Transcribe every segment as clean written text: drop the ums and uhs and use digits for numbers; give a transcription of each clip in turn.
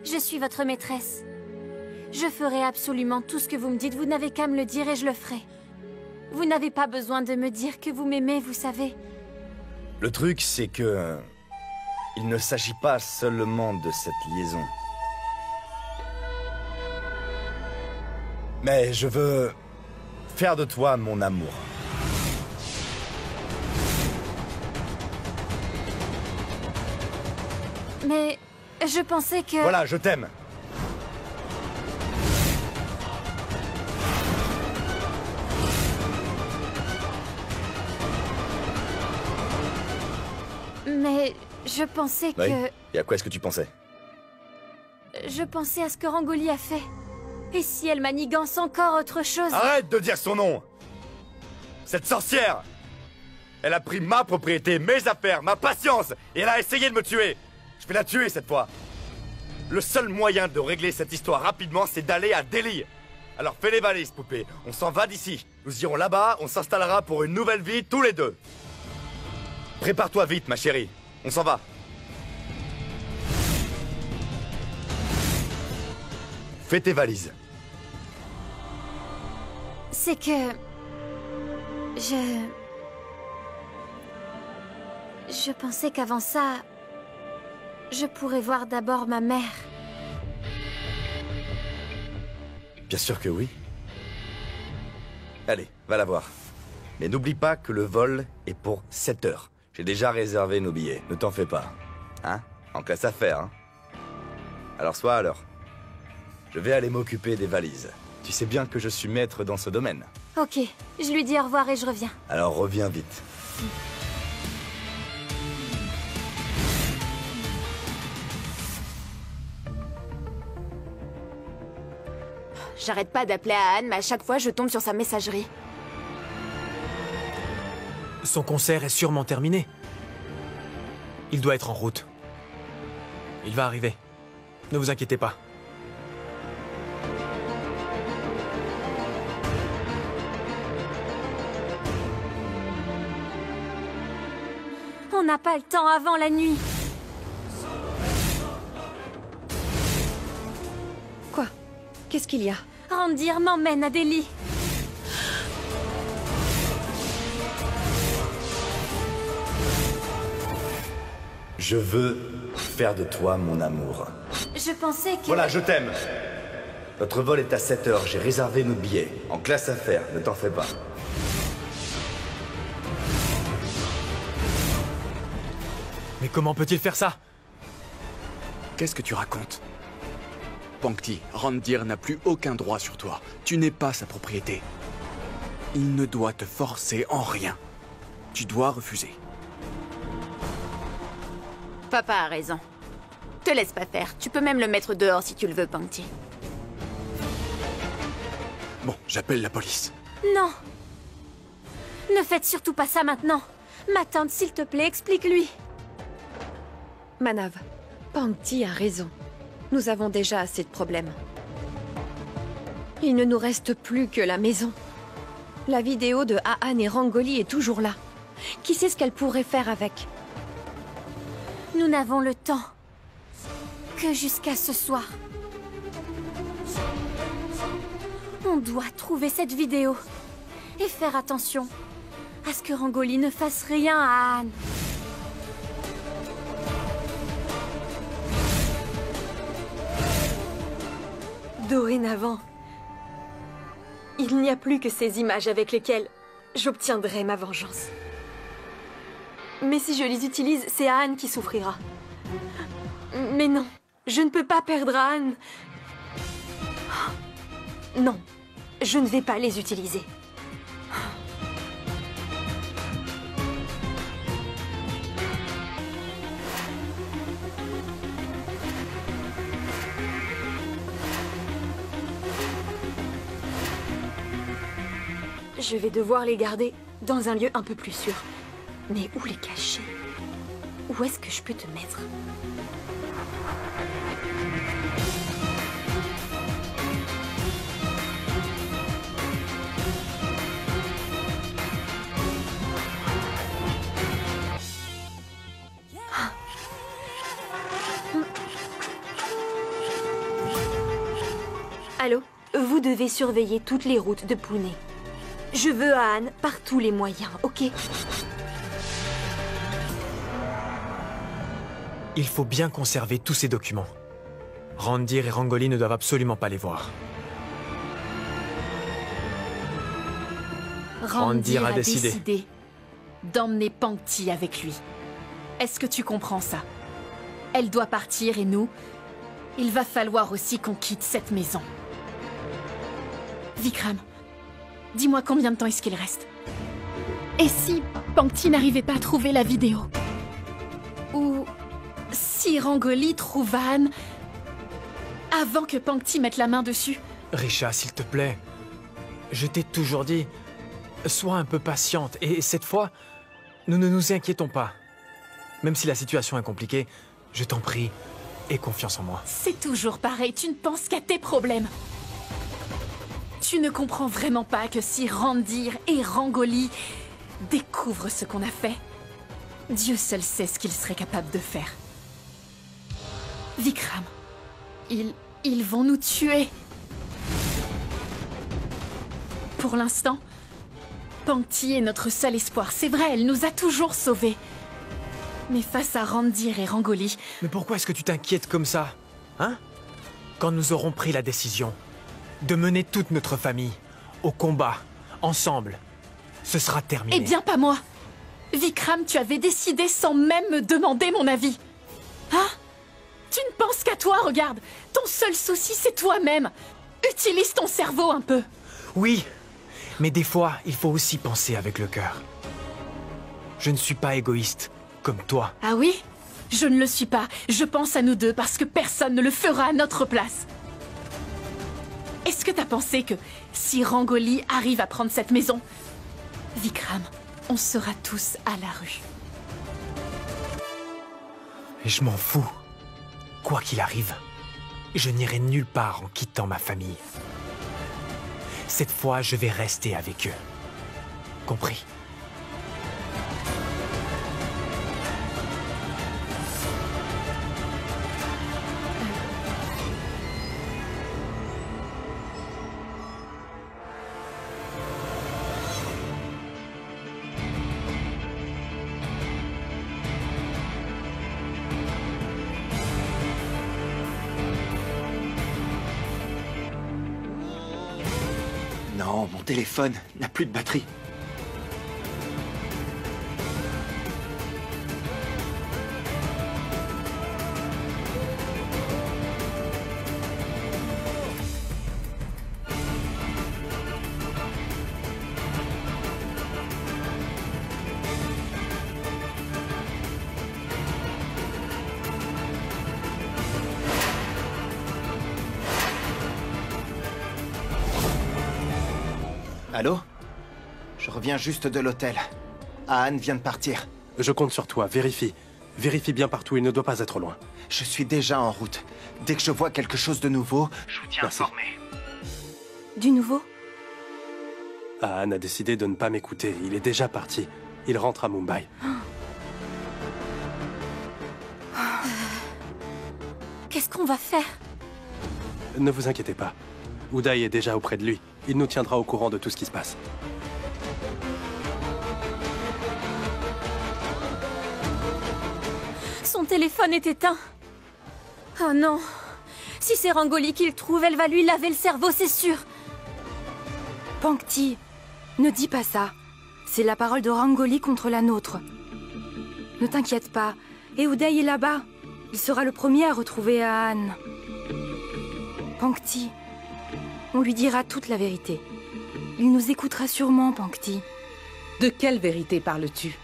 Je suis votre maîtresse. Je ferai absolument tout ce que vous me dites. Vous n'avez qu'à me le dire et je le ferai. Vous n'avez pas besoin de me dire que vous m'aimez, vous savez. Le truc, c'est que... il ne s'agit pas seulement de cette liaison. Mais je veux... faire de toi mon amour. Mais... je pensais que... Voilà, je t'aime. Mais... je pensais que... Oui. Et à quoi est-ce que tu pensais? Je pensais à ce que Rangoli a fait. Et si elle manigance encore autre chose? Arrête de dire son nom! Cette sorcière! Elle a pris ma propriété, mes affaires, ma patience, et elle a essayé de me tuer! Je vais la tuer cette fois! Le seul moyen de régler cette histoire rapidement, c'est d'aller à Delhi! Alors fais les valises, poupée, on s'en va d'ici. Nous irons là-bas, on s'installera pour une nouvelle vie tous les deux. Prépare-toi vite, ma chérie, on s'en va. Fais tes valises. C'est que... Je pensais qu'avant ça... je pourrais voir d'abord ma mère. Bien sûr que oui. Allez, va la voir. Mais n'oublie pas que le vol est pour 7 heures. J'ai déjà réservé nos billets, ne t'en fais pas. Hein? En classe affaires, hein? Alors sois à l'heure. Je vais aller m'occuper des valises. Tu sais bien que je suis maître dans ce domaine. Ok, je lui dis au revoir et je reviens. Alors reviens vite. J'arrête pas d'appeler à Anne, mais à chaque fois, je tombe sur sa messagerie. Son concert est sûrement terminé. Il doit être en route. Il va arriver. Ne vous inquiétez pas. On n'a pas le temps avant la nuit. Quoi? Qu'est-ce qu'il y a? Randir m'emmène à Delhi. Je veux faire de toi mon amour. Je pensais que... Voilà, je t'aime. Notre vol est à 7 heures, j'ai réservé nos billets. En classe affaires, ne t'en fais pas. Mais comment peut-il faire ça? Qu'est-ce que tu racontes? Pankti, Randir n'a plus aucun droit sur toi. Tu n'es pas sa propriété. Il ne doit te forcer en rien. Tu dois refuser. Papa a raison. Te laisse pas faire. Tu peux même le mettre dehors si tu le veux, Pankti. Bon, j'appelle la police. Non. Ne faites surtout pas ça maintenant. Ma tante, s'il te plaît, explique-lui. Manav, Pankti a raison. Nous avons déjà assez de problèmes. Il ne nous reste plus que la maison. La vidéo de Ahan et Rangoli est toujours là. Qui sait ce qu'elle pourrait faire avec? Nous n'avons le temps que jusqu'à ce soir. On doit trouver cette vidéo et faire attention à ce que Rangoli ne fasse rien à Anne. Dorénavant, il n'y a plus que ces images avec lesquelles j'obtiendrai ma vengeance. Mais si je les utilise, c'est Anne qui souffrira. Mais non, je ne peux pas perdre Anne. Non, je ne vais pas les utiliser. Je vais devoir les garder dans un lieu un peu plus sûr. Mais où les cacher? Où est-ce que je peux te mettre? Allô? Vous devez surveiller toutes les routes de Pune. Je veux Aan par tous les moyens, ok? Il faut bien conserver tous ces documents. Randir et Rangoli ne doivent absolument pas les voir. Randir a décidé d'emmener Pangti avec lui. Est-ce que tu comprends ça? Elle doit partir et nous, il va falloir aussi qu'on quitte cette maison. Vikram, dis-moi combien de temps est-ce qu'il reste? Et si Pangti n'arrivait pas à trouver la vidéo? Ou si Rangoli trouve Aan avant que Pangti mette la main dessus? Risha, s'il te plaît. Je t'ai toujours dit, sois un peu patiente. Et cette fois, nous ne nous inquiétons pas. Même si la situation est compliquée, je t'en prie, aie confiance en moi. C'est toujours pareil, tu ne penses qu'à tes problèmes. Tu ne comprends vraiment pas que si Randir et Rangoli découvrent ce qu'on a fait, Dieu seul sait ce qu'ils seraient capables de faire. Vikram, ils vont nous tuer. Pour l'instant, Pangti est notre seul espoir. C'est vrai, elle nous a toujours sauvés. Mais face à Randir et Rangoli... Mais pourquoi est-ce que tu t'inquiètes comme ça? Hein? Quand nous aurons pris la décision de mener toute notre famille au combat, ensemble, ce sera terminé. Eh bien, pas moi. Vikram, tu avais décidé sans même me demander mon avis. Hein? Tu ne penses qu'à toi, regarde. Ton seul souci, c'est toi-même. Utilise ton cerveau un peu. Oui, mais des fois, il faut aussi penser avec le cœur. Je ne suis pas égoïste, comme toi. Ah oui? Je ne le suis pas. Je pense à nous deux parce que personne ne le fera à notre place. Est-ce que t'as pensé que si Rangoli arrive à prendre cette maison, Vikram, on sera tous à la rue? Et je m'en fous. Quoi qu'il arrive, je n'irai nulle part en quittant ma famille. Cette fois, je vais rester avec eux. Compris? Non, mon téléphone n'a plus de batterie. Allô? Je reviens juste de l'hôtel. Aan vient de partir. Je compte sur toi, vérifie. Vérifie bien partout, il ne doit pas être loin. Je suis déjà en route. Dès que je vois quelque chose de nouveau, je vous tiens informé. Du nouveau? Aan a décidé de ne pas m'écouter, il est déjà parti. Il rentre à Mumbai. Qu'est-ce qu'on va faire? Ne vous inquiétez pas. Uday est déjà auprès de lui. Il nous tiendra au courant de tout ce qui se passe. Son téléphone est éteint. Oh non. Si c'est Rangoli qui le trouve, elle va lui laver le cerveau, c'est sûr. Pangti, ne dis pas ça. C'est la parole de Rangoli contre la nôtre. Ne t'inquiète pas. Et Uday est là-bas. Il sera le premier à retrouver Aan. Pangti, on lui dira toute la vérité. Il nous écoutera sûrement, Pangti. De quelle vérité parles-tu?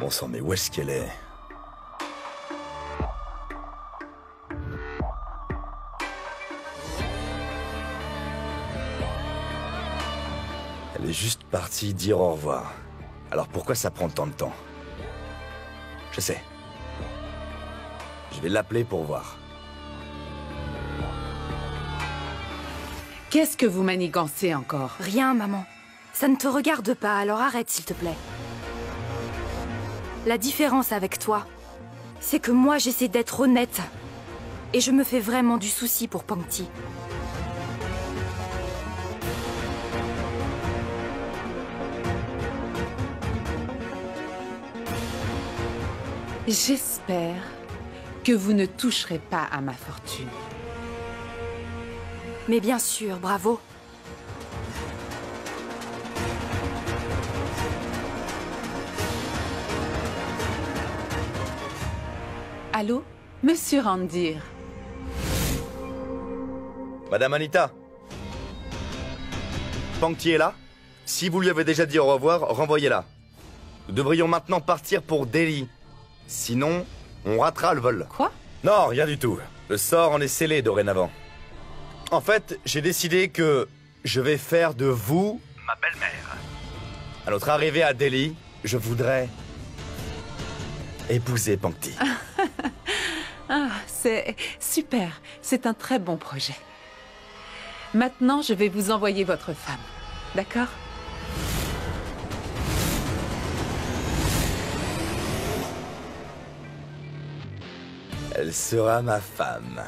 Bon sang, mais où est-ce qu'elle est? Elle est juste partie dire au revoir. Alors pourquoi ça prend tant de temps? Je sais. Je vais l'appeler pour voir. Qu'est-ce que vous manigancez encore? Rien, maman. Ça ne te regarde pas, alors arrête, s'il te plaît. La différence avec toi, c'est que moi j'essaie d'être honnête. Et je me fais vraiment du souci pour Pangti. J'espère que vous ne toucherez pas à ma fortune. Mais bien sûr, bravo. Allô, Monsieur Randir? Madame Anita. Pangti est là? Si vous lui avez déjà dit au revoir, renvoyez-la. Nous devrions maintenant partir pour Delhi. Sinon, on ratera le vol. Quoi? Non, rien du tout. Le sort en est scellé dorénavant. En fait, j'ai décidé que je vais faire de vous ma belle-mère. À notre arrivée à Delhi, je voudrais épouser Pangti. Ah, c'est super. C'est un très bon projet. Maintenant, je vais vous envoyer votre femme. D'accord? Elle sera ma femme.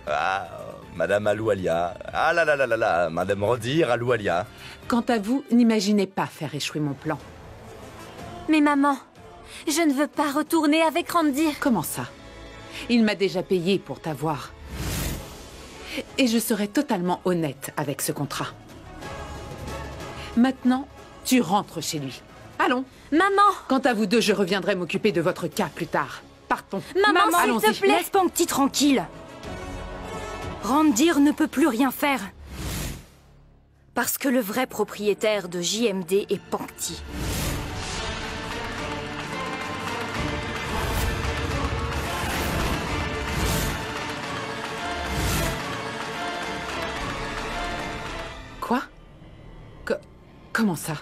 Ah, Madame Aloualia. Ah là là là là là, Madame Randir Aloualia. Quant à vous, n'imaginez pas faire échouer mon plan. Mais maman, je ne veux pas retourner avec Randir. Comment ça? Il m'a déjà payé pour t'avoir. Et je serai totalement honnête avec ce contrat. Maintenant, tu rentres chez lui. Allons. Maman! Quant à vous deux, je reviendrai m'occuper de votre cas plus tard. Partons. Maman, s'il te plaît! Laisse Pangti tranquille. Randir ne peut plus rien faire. Parce que le vrai propriétaire de JMD est Pangti. Quoi? Comment ça?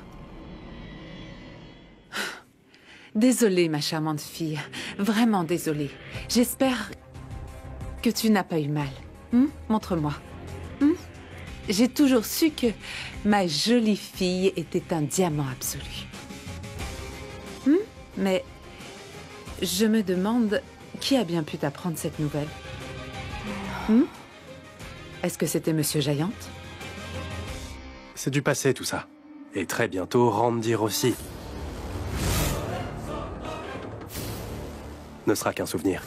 Désolée, ma charmante fille. Vraiment désolée. J'espère que tu n'as pas eu mal. Montre-moi. J'ai toujours su que ma jolie fille était un diamant absolu. Mais je me demande qui a bien pu t'apprendre cette nouvelle. Est-ce que c'était Monsieur Jaïant? C'est du passé, tout ça. Et très bientôt, Randir aussi. Ne sera qu'un souvenir.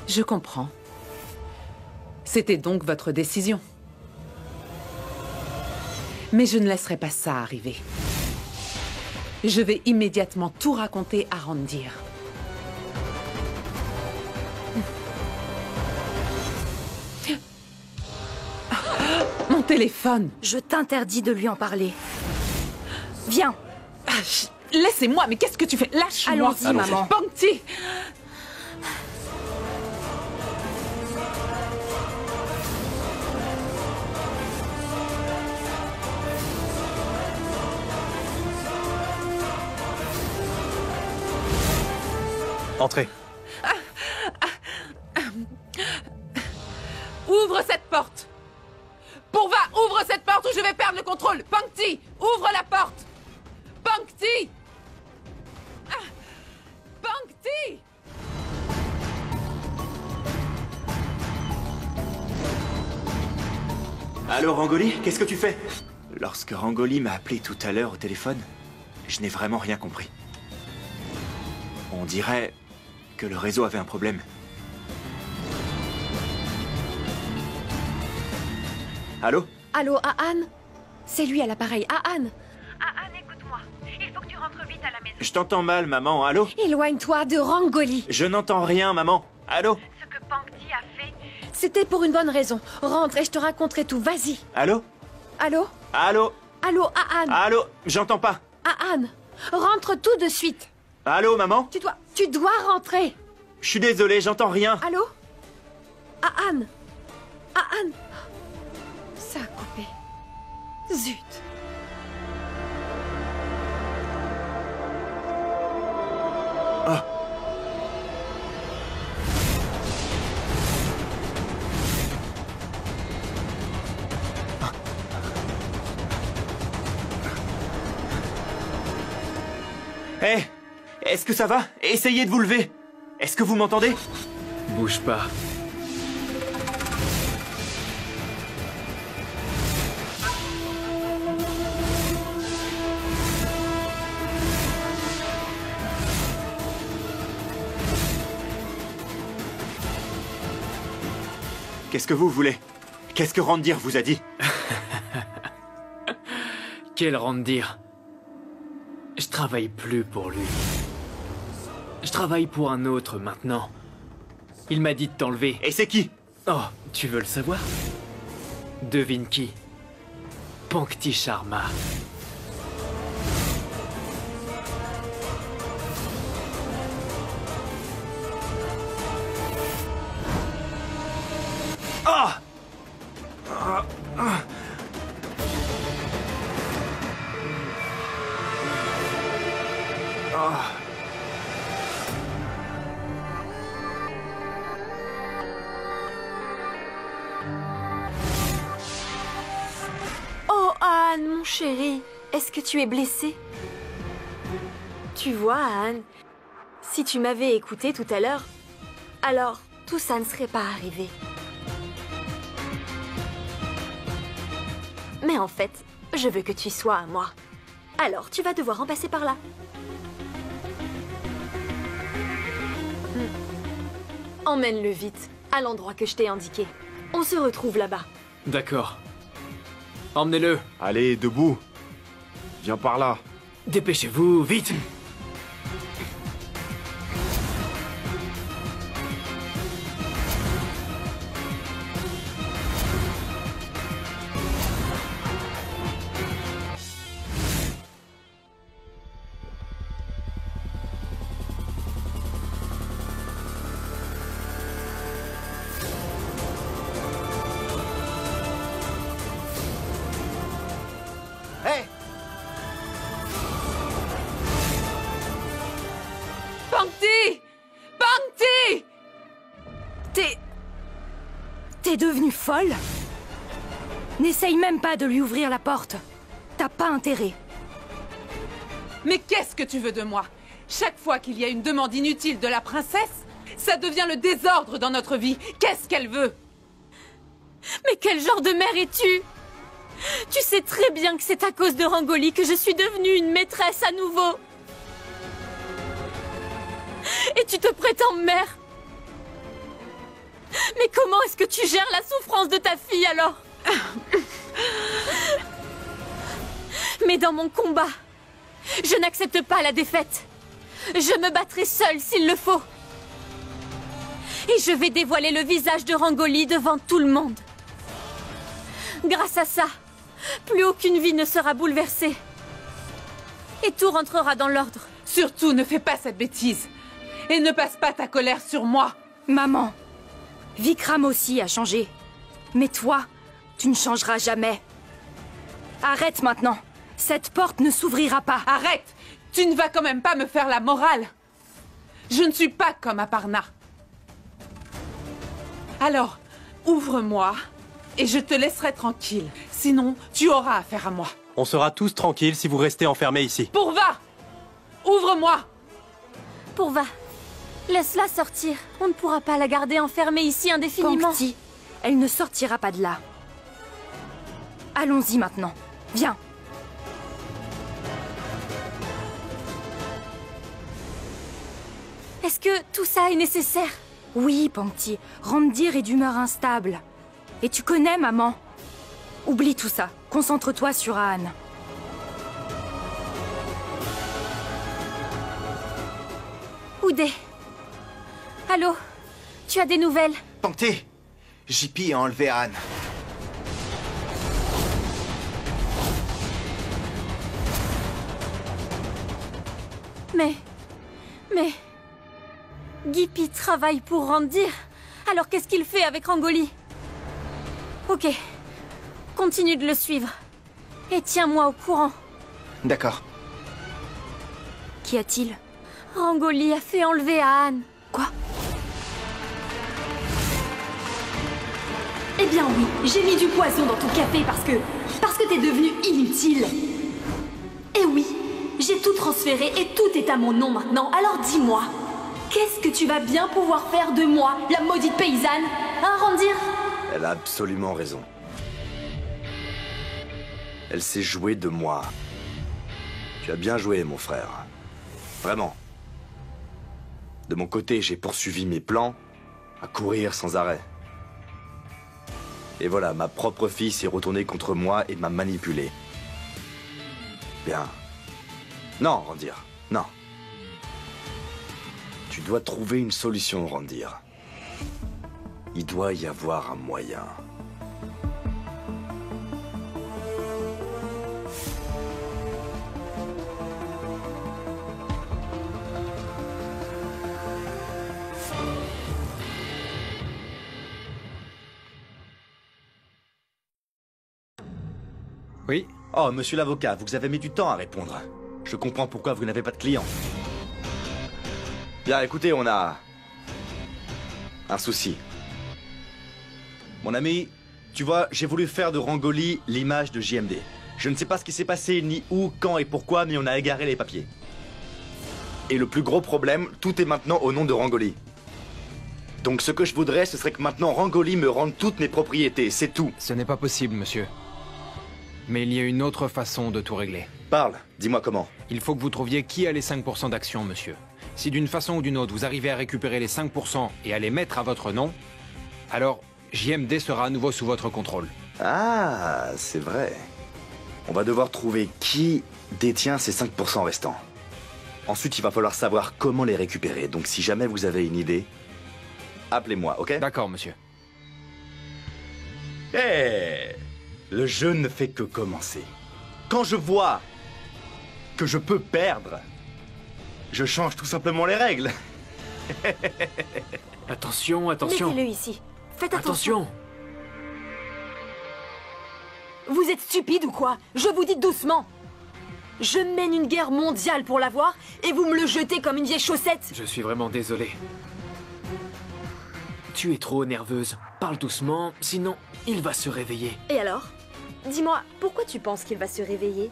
Je comprends. C'était donc votre décision. Mais je ne laisserai pas ça arriver. Je vais immédiatement tout raconter à Randir. Mon téléphone! Je t'interdis de lui en parler. Viens! Laissez-moi, mais qu'est-ce que tu fais? Lâche-moi! Allons-y, maman. Pangti! Entrez. Ouvre cette porte! Pourva, ouvre cette porte ou je vais perdre le contrôle! Pangti, ouvre la porte! Pangti! Pangti! Allô, Rangoli, qu'est-ce que tu fais? Lorsque Rangoli m'a appelé tout à l'heure au téléphone, je n'ai vraiment rien compris. On dirait que le réseau avait un problème. Allô? Allô, Aan? C'est lui à l'appareil. Aan! Aan, écoute-moi. Il faut que tu rentres vite à la maison. Je t'entends mal, maman. Allô? Éloigne-toi de Rangoli. Je n'entends rien, maman. Allô? Ce que Pangti a fait... C'était pour une bonne raison. Rentre et je te raconterai tout. Vas-y. Allô? Allô? Allô? Allô, Aan? Allô? J'entends pas. Aan, rentre tout de suite. Allô, maman? Tu dois rentrer. Je suis désolé, j'entends rien. Allô? Aan? Aan? Ça a coupé. Zut. Ah. Hé, est-ce que ça va? Essayez de vous lever. Est-ce que vous m'entendez? Bouge pas. Qu'est-ce que vous voulez? Qu'est-ce que Randir vous a dit? Quel Randir? Je travaille plus pour lui. Je travaille pour un autre maintenant. Il m'a dit de t'enlever. Et c'est qui? Oh, tu veux le savoir? Devine qui? Pankti Sharma. Ah! Oh, Anne, mon chéri, est-ce que tu es blessé? Tu vois, Anne, si tu m'avais écouté tout à l'heure, alors tout ça ne serait pas arrivé. Mais en fait, je veux que tu sois à moi. Alors, tu vas devoir en passer par là. Emmène-le vite, à l'endroit que je t'ai indiqué. On se retrouve là-bas. D'accord. Emmenez-le. Allez, debout. Viens par là. Dépêchez-vous, vite. Hé! Pankti! Pankti! T'es devenue folle? N'essaye même pas de lui ouvrir la porte. T'as pas intérêt. Mais qu'est-ce que tu veux de moi? Chaque fois qu'il y a une demande inutile de la princesse, ça devient le désordre dans notre vie. Qu'est-ce qu'elle veut? Mais quel genre de mère es-tu? Tu sais très bien que c'est à cause de Rangoli que je suis devenue une maîtresse à nouveau. Et tu te prétends mère? Mais comment est-ce que tu gères la souffrance de ta fille alors? Mais dans mon combat, je n'accepte pas la défaite. Je me battrai seule s'il le faut. Et je vais dévoiler le visage de Rangoli devant tout le monde. Grâce à ça, plus aucune vie ne sera bouleversée. Et tout rentrera dans l'ordre. Surtout, ne fais pas cette bêtise. Et ne passe pas ta colère sur moi. Maman, Vikram aussi a changé. Mais toi, tu ne changeras jamais. Arrête maintenant. Cette porte ne s'ouvrira pas. Arrête! Tu ne vas quand même pas me faire la morale. Je ne suis pas comme Aparna. Alors, ouvre-moi et je te laisserai tranquille. Sinon, tu auras affaire à moi. On sera tous tranquilles si vous restez enfermés ici. Pourva! Ouvre-moi! Pourva, laisse-la sortir. On ne pourra pas la garder enfermée ici indéfiniment. Pankti, elle ne sortira pas de là. Allons-y maintenant. Viens. Est-ce que tout ça est nécessaire? Oui, Pankti. Randir est d'humeur instable. Et tu connais, maman. Oublie tout ça. Concentre-toi sur Anne. Uday. Allô? Tu as des nouvelles? Pankti, JP a enlevé Anne. Mais... Gipi travaille pour Randir. Alors qu'est-ce qu'il fait avec Rangoli? Ok. Continue de le suivre. Et tiens-moi au courant. D'accord. Qu'y a-t-il? Rangoli a fait enlever à Anne. Quoi? Eh bien oui, j'ai mis du poison dans ton café parce que t'es devenu inutile. Et oui, j'ai tout transféré et tout est à mon nom maintenant. Alors dis-moi, qu'est-ce que tu vas bien pouvoir faire de moi, la maudite paysanne? Hein, Randir? Elle a absolument raison. Elle s'est jouée de moi. Tu as bien joué, mon frère. Vraiment. De mon côté, j'ai poursuivi mes plans, à courir sans arrêt. Et voilà, ma propre fille s'est retournée contre moi et m'a manipulé. Bien. Non, Randir, non. Tu dois trouver une solution, Randir. Il doit y avoir un moyen. Oui? Oh, monsieur l'avocat, vous avez mis du temps à répondre. Je comprends pourquoi vous n'avez pas de clients. Bien, écoutez, on a... un souci. Mon ami, tu vois, j'ai voulu faire de Rangoli l'image de JMD. Je ne sais pas ce qui s'est passé, ni où, quand et pourquoi, mais on a égaré les papiers. Et le plus gros problème, tout est maintenant au nom de Rangoli. Donc ce que je voudrais, ce serait que maintenant Rangoli me rende toutes mes propriétés, c'est tout. Ce n'est pas possible, monsieur. Mais il y a une autre façon de tout régler. Parle, dis-moi comment. Il faut que vous trouviez qui a les 5% d'actions, monsieur. Si d'une façon ou d'une autre, vous arrivez à récupérer les 5% et à les mettre à votre nom, alors JMD sera à nouveau sous votre contrôle. Ah, c'est vrai. On va devoir trouver qui détient ces 5% restants. Ensuite, il va falloir savoir comment les récupérer. Donc si jamais vous avez une idée, appelez-moi, ok? D'accord, monsieur. Eh, le jeu ne fait que commencer. Quand je vois que je peux perdre, je change tout simplement les règles. Attention, attention. Mettez-le ici. Faites attention. Attention. Vous êtes stupide ou quoi? Je vous dis doucement. Je mène une guerre mondiale pour l'avoir et vous me le jetez comme une vieille chaussette. Je suis vraiment désolé. Tu es trop nerveuse. Parle doucement, sinon il va se réveiller. Et alors? Dis-moi, pourquoi tu penses qu'il va se réveiller?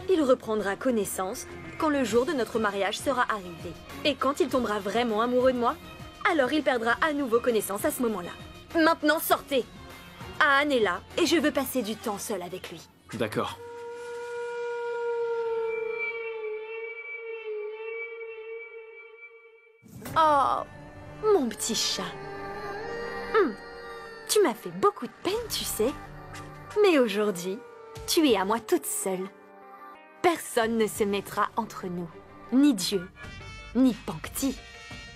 Il reprendra connaissance quand le jour de notre mariage sera arrivé. Et quand il tombera vraiment amoureux de moi, alors il perdra à nouveau connaissance à ce moment-là. Maintenant, sortez. Anne est là et je veux passer du temps seul avec lui. D'accord. Oh, mon petit chat. Tu m'as fait beaucoup de peine, tu sais. Mais aujourd'hui, tu es à moi toute seule. Personne ne se mettra entre nous. Ni Dieu, ni Pankti,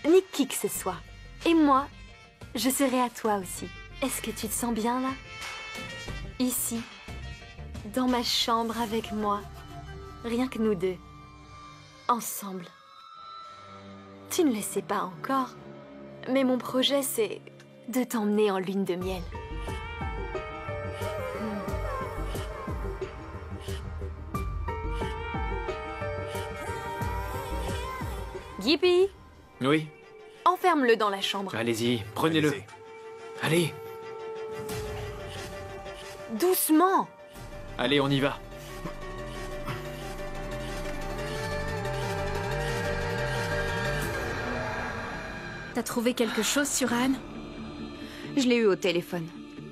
ni qui que ce soit. Et moi, je serai à toi aussi. Est-ce que tu te sens bien là? Ici, dans ma chambre avec moi. Rien que nous deux. Ensemble. Tu ne le sais pas encore, mais mon projet c'est de t'emmener en lune de miel. Gippy, Oui, enferme-le dans la chambre. allez-y, prenez-le. Allez, Doucement. allez, on y va. T'as trouvé quelque chose sur Anne? Je l'ai eu au téléphone.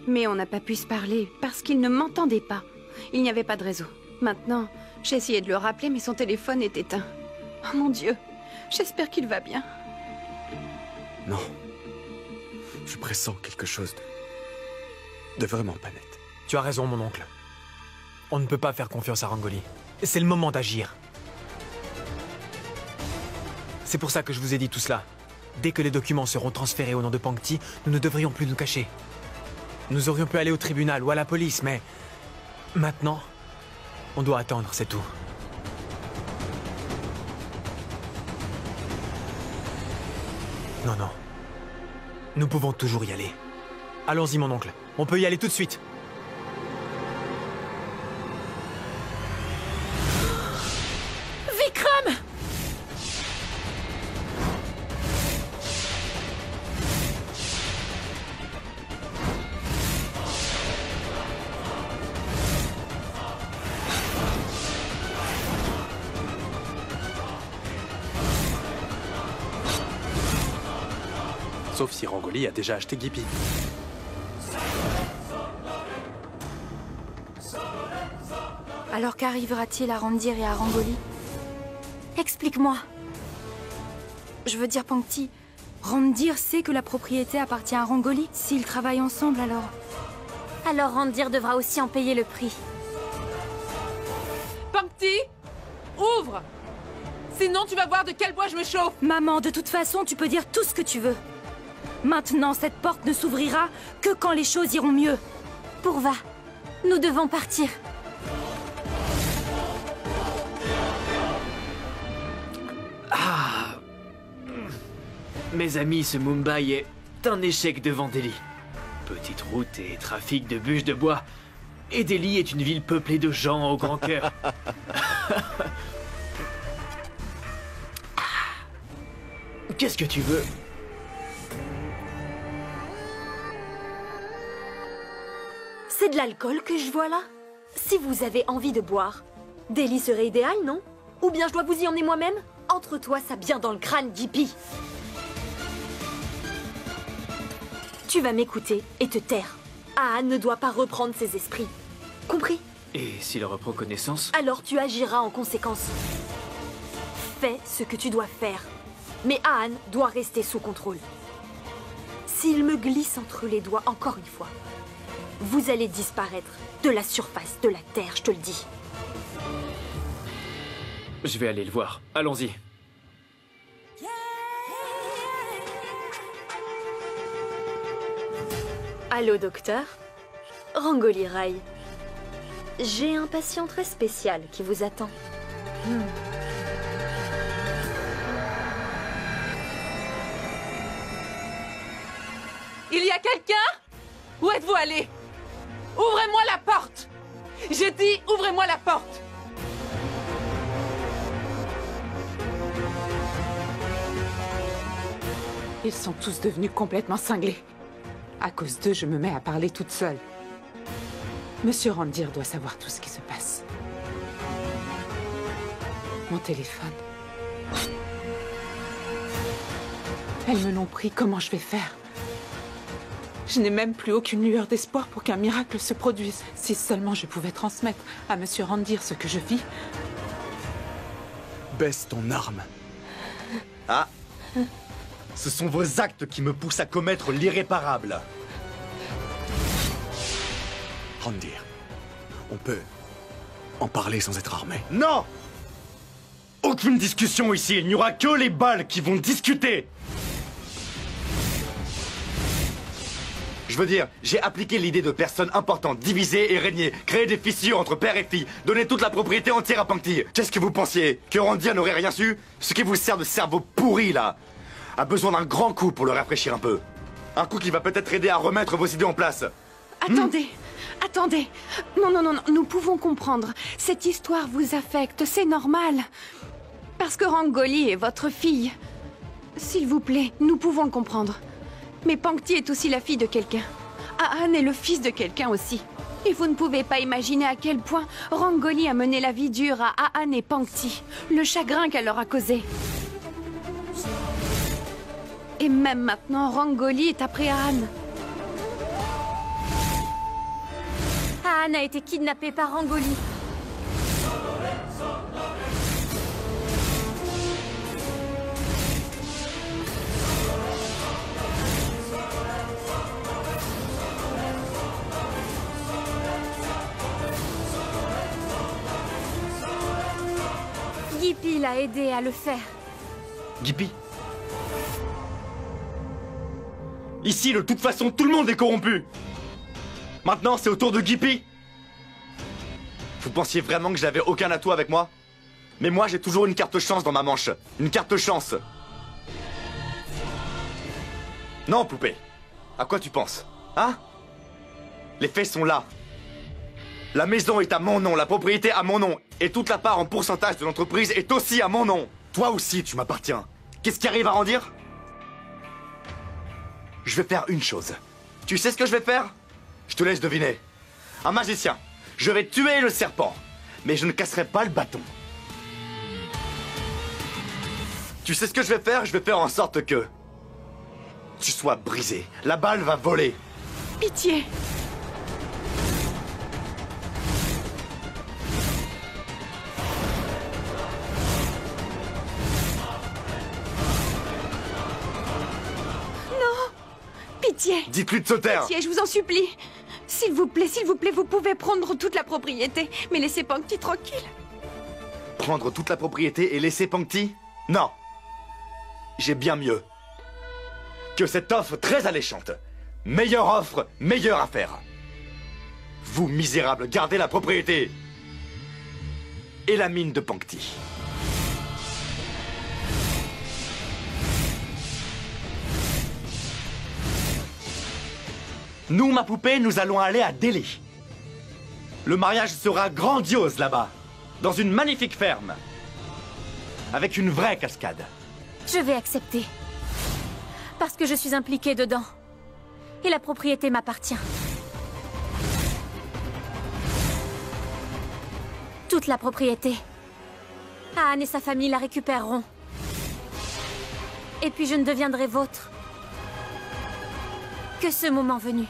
Mais on n'a pas pu se parler parce qu'il ne m'entendait pas. Il n'y avait pas de réseau. Maintenant, j'ai essayé de le rappeler, mais son téléphone est éteint. Oh mon Dieu, j'espère qu'il va bien. Non. Je pressens quelque chose de vraiment pas net. Tu as raison, mon oncle. On ne peut pas faire confiance à Rangoli. C'est le moment d'agir. C'est pour ça que je vous ai dit tout cela. Dès que les documents seront transférés au nom de Pankti, nous ne devrions plus nous cacher. Nous aurions pu aller au tribunal ou à la police, mais... maintenant, on doit attendre, c'est tout. Non, non. Nous pouvons toujours y aller. Allons-y, mon oncle. On peut y aller tout de suite. Vikram! Sauf si Rangoli a déjà acheté Gippy. Alors qu'arrivera-t-il à Randir et à Rangoli? Explique-moi. Je veux dire, Pankti, Randir sait que la propriété appartient à Rangoli. S'ils travaillent ensemble, alors... Alors Randir devra aussi en payer le prix. Pankti, ouvre! Sinon, tu vas voir de quel bois je me chauffe. Maman, de toute façon, tu peux dire tout ce que tu veux. Maintenant, cette porte ne s'ouvrira que quand les choses iront mieux. Pourva, nous devons partir. Ah. Mes amis, ce Mumbai est un échec devant Delhi. Petite route et trafic de bûches de bois. Et Delhi est une ville peuplée de gens au grand cœur. Qu'est-ce que tu veux? C'est de l'alcool que je vois là? Si vous avez envie de boire, Delhi serait idéal, non? Ou bien je dois vous y emmener moi-même? Entre toi, ça bien dans le crâne, Gippy. Tu vas m'écouter et te taire. Aan ne doit pas reprendre ses esprits. Compris? Et s'il reprend connaissance? Alors tu agiras en conséquence. Fais ce que tu dois faire. Mais Aan doit rester sous contrôle. S'il me glisse entre les doigts encore une fois, vous allez disparaître de la surface de la Terre, je te le dis. Je vais aller le voir. Allons-y. Allô, docteur? Rangoli Rai. J'ai un patient très spécial qui vous attend. Il y a quelqu'un? Où êtes-vous allé? Ouvrez-moi la porte! J'ai dit, ouvrez-moi la porte! Ils sont tous devenus complètement cinglés. À cause d'eux, je me mets à parler toute seule. Monsieur Randir doit savoir tout ce qui se passe. Mon téléphone. Elles me l'ont pris, comment je vais faire? Je n'ai même plus aucune lueur d'espoir pour qu'un miracle se produise. Si seulement je pouvais transmettre à Monsieur Randir ce que je vis. Baisse ton arme. Ah. Ce sont vos actes qui me poussent à commettre l'irréparable. Randir, on peut en parler sans être armé. Non! Aucune discussion ici, il n'y aura que les balles qui vont discuter. Je veux dire, j'ai appliqué l'idée de personnes importantes, diviser et régner, créer des fissures entre père et fille, donner toute la propriété entière à Pankti. Qu'est-ce que vous pensiez? Que Randir n'aurait rien su? Ce qui vous sert de cerveau pourri, là, a besoin d'un grand coup pour le rafraîchir un peu. Un coup qui va peut-être aider à remettre vos idées en place. Attendez, attendez. Non, non, non, non, nous pouvons comprendre. Cette histoire vous affecte, c'est normal. Parce que Rangoli est votre fille. S'il vous plaît, nous pouvons le comprendre. Mais Pankti est aussi la fille de quelqu'un. Aan est le fils de quelqu'un aussi. Et vous ne pouvez pas imaginer à quel point Rangoli a mené la vie dure à Aan et Pankti. Le chagrin qu'elle leur a causé. Et même maintenant, Rangoli est après Aan. Aan a été kidnappée par Rangoli. Gippy l'a aidé à le faire. Gippy? Ici, de toute façon, tout le monde est corrompu. Maintenant, c'est au tour de Gippy. Vous pensiez vraiment que j'avais aucun atout avec moi? Mais moi, j'ai toujours une carte chance dans ma manche. Une carte chance. Non, poupée. À quoi tu penses? Hein? Les faits sont là. La maison est à mon nom, la propriété à mon nom. Et toute la part en pourcentage de l'entreprise est aussi à mon nom. Toi aussi, tu m'appartiens. Qu'est-ce qui arrive à Randir? Je vais faire une chose. Tu sais ce que je vais faire? Je te laisse deviner. Un magicien. Je vais tuer le serpent. Mais je ne casserai pas le bâton. Tu sais ce que je vais faire? Je vais faire en sorte que tu sois brisé. La balle va voler. Pitié. Non. Pitié. Dites-lui de se taire. Pitié, je vous en supplie. S'il vous plaît, vous pouvez prendre toute la propriété, mais laissez Pangti tranquille. Prendre toute la propriété et laisser Pangti? Non. J'ai bien mieux que cette offre très alléchante. Meilleure offre, meilleure affaire. Vous, misérables, gardez la propriété. Et la mine de Pangti. Nous, ma poupée, nous allons aller à Delhi. Le mariage sera grandiose là-bas, dans une magnifique ferme, avec une vraie cascade. Je vais accepter. Parce que je suis impliquée dedans. Et la propriété m'appartient. Toute la propriété. Anne et sa famille la récupéreront. Et puis je ne deviendrai vôtre que ce moment venu.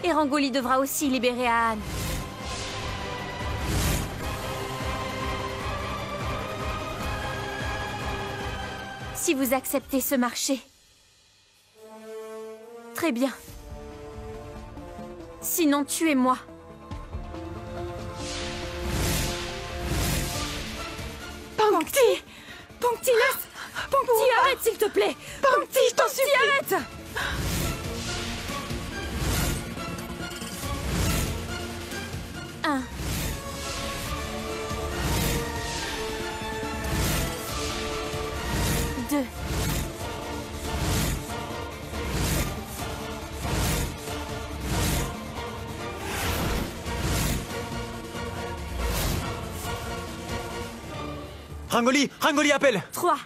Et Rangoli devra aussi libérer Anne. Si vous acceptez ce marché, très bien. Sinon, tuez-moi. Pangti! Pangti, laisse! Pangti, arrête s'il te plaît! Pangti, je t'en supplie! Arrête! Un. Deux. Rangoli! Rangoli appelle! 3.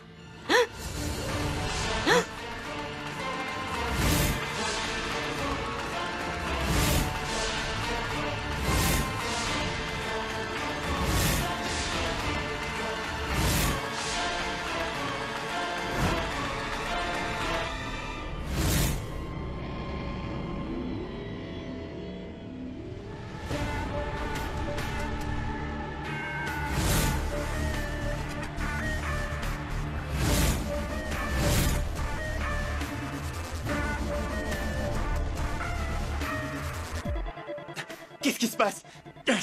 Qu'est-ce qui se passe?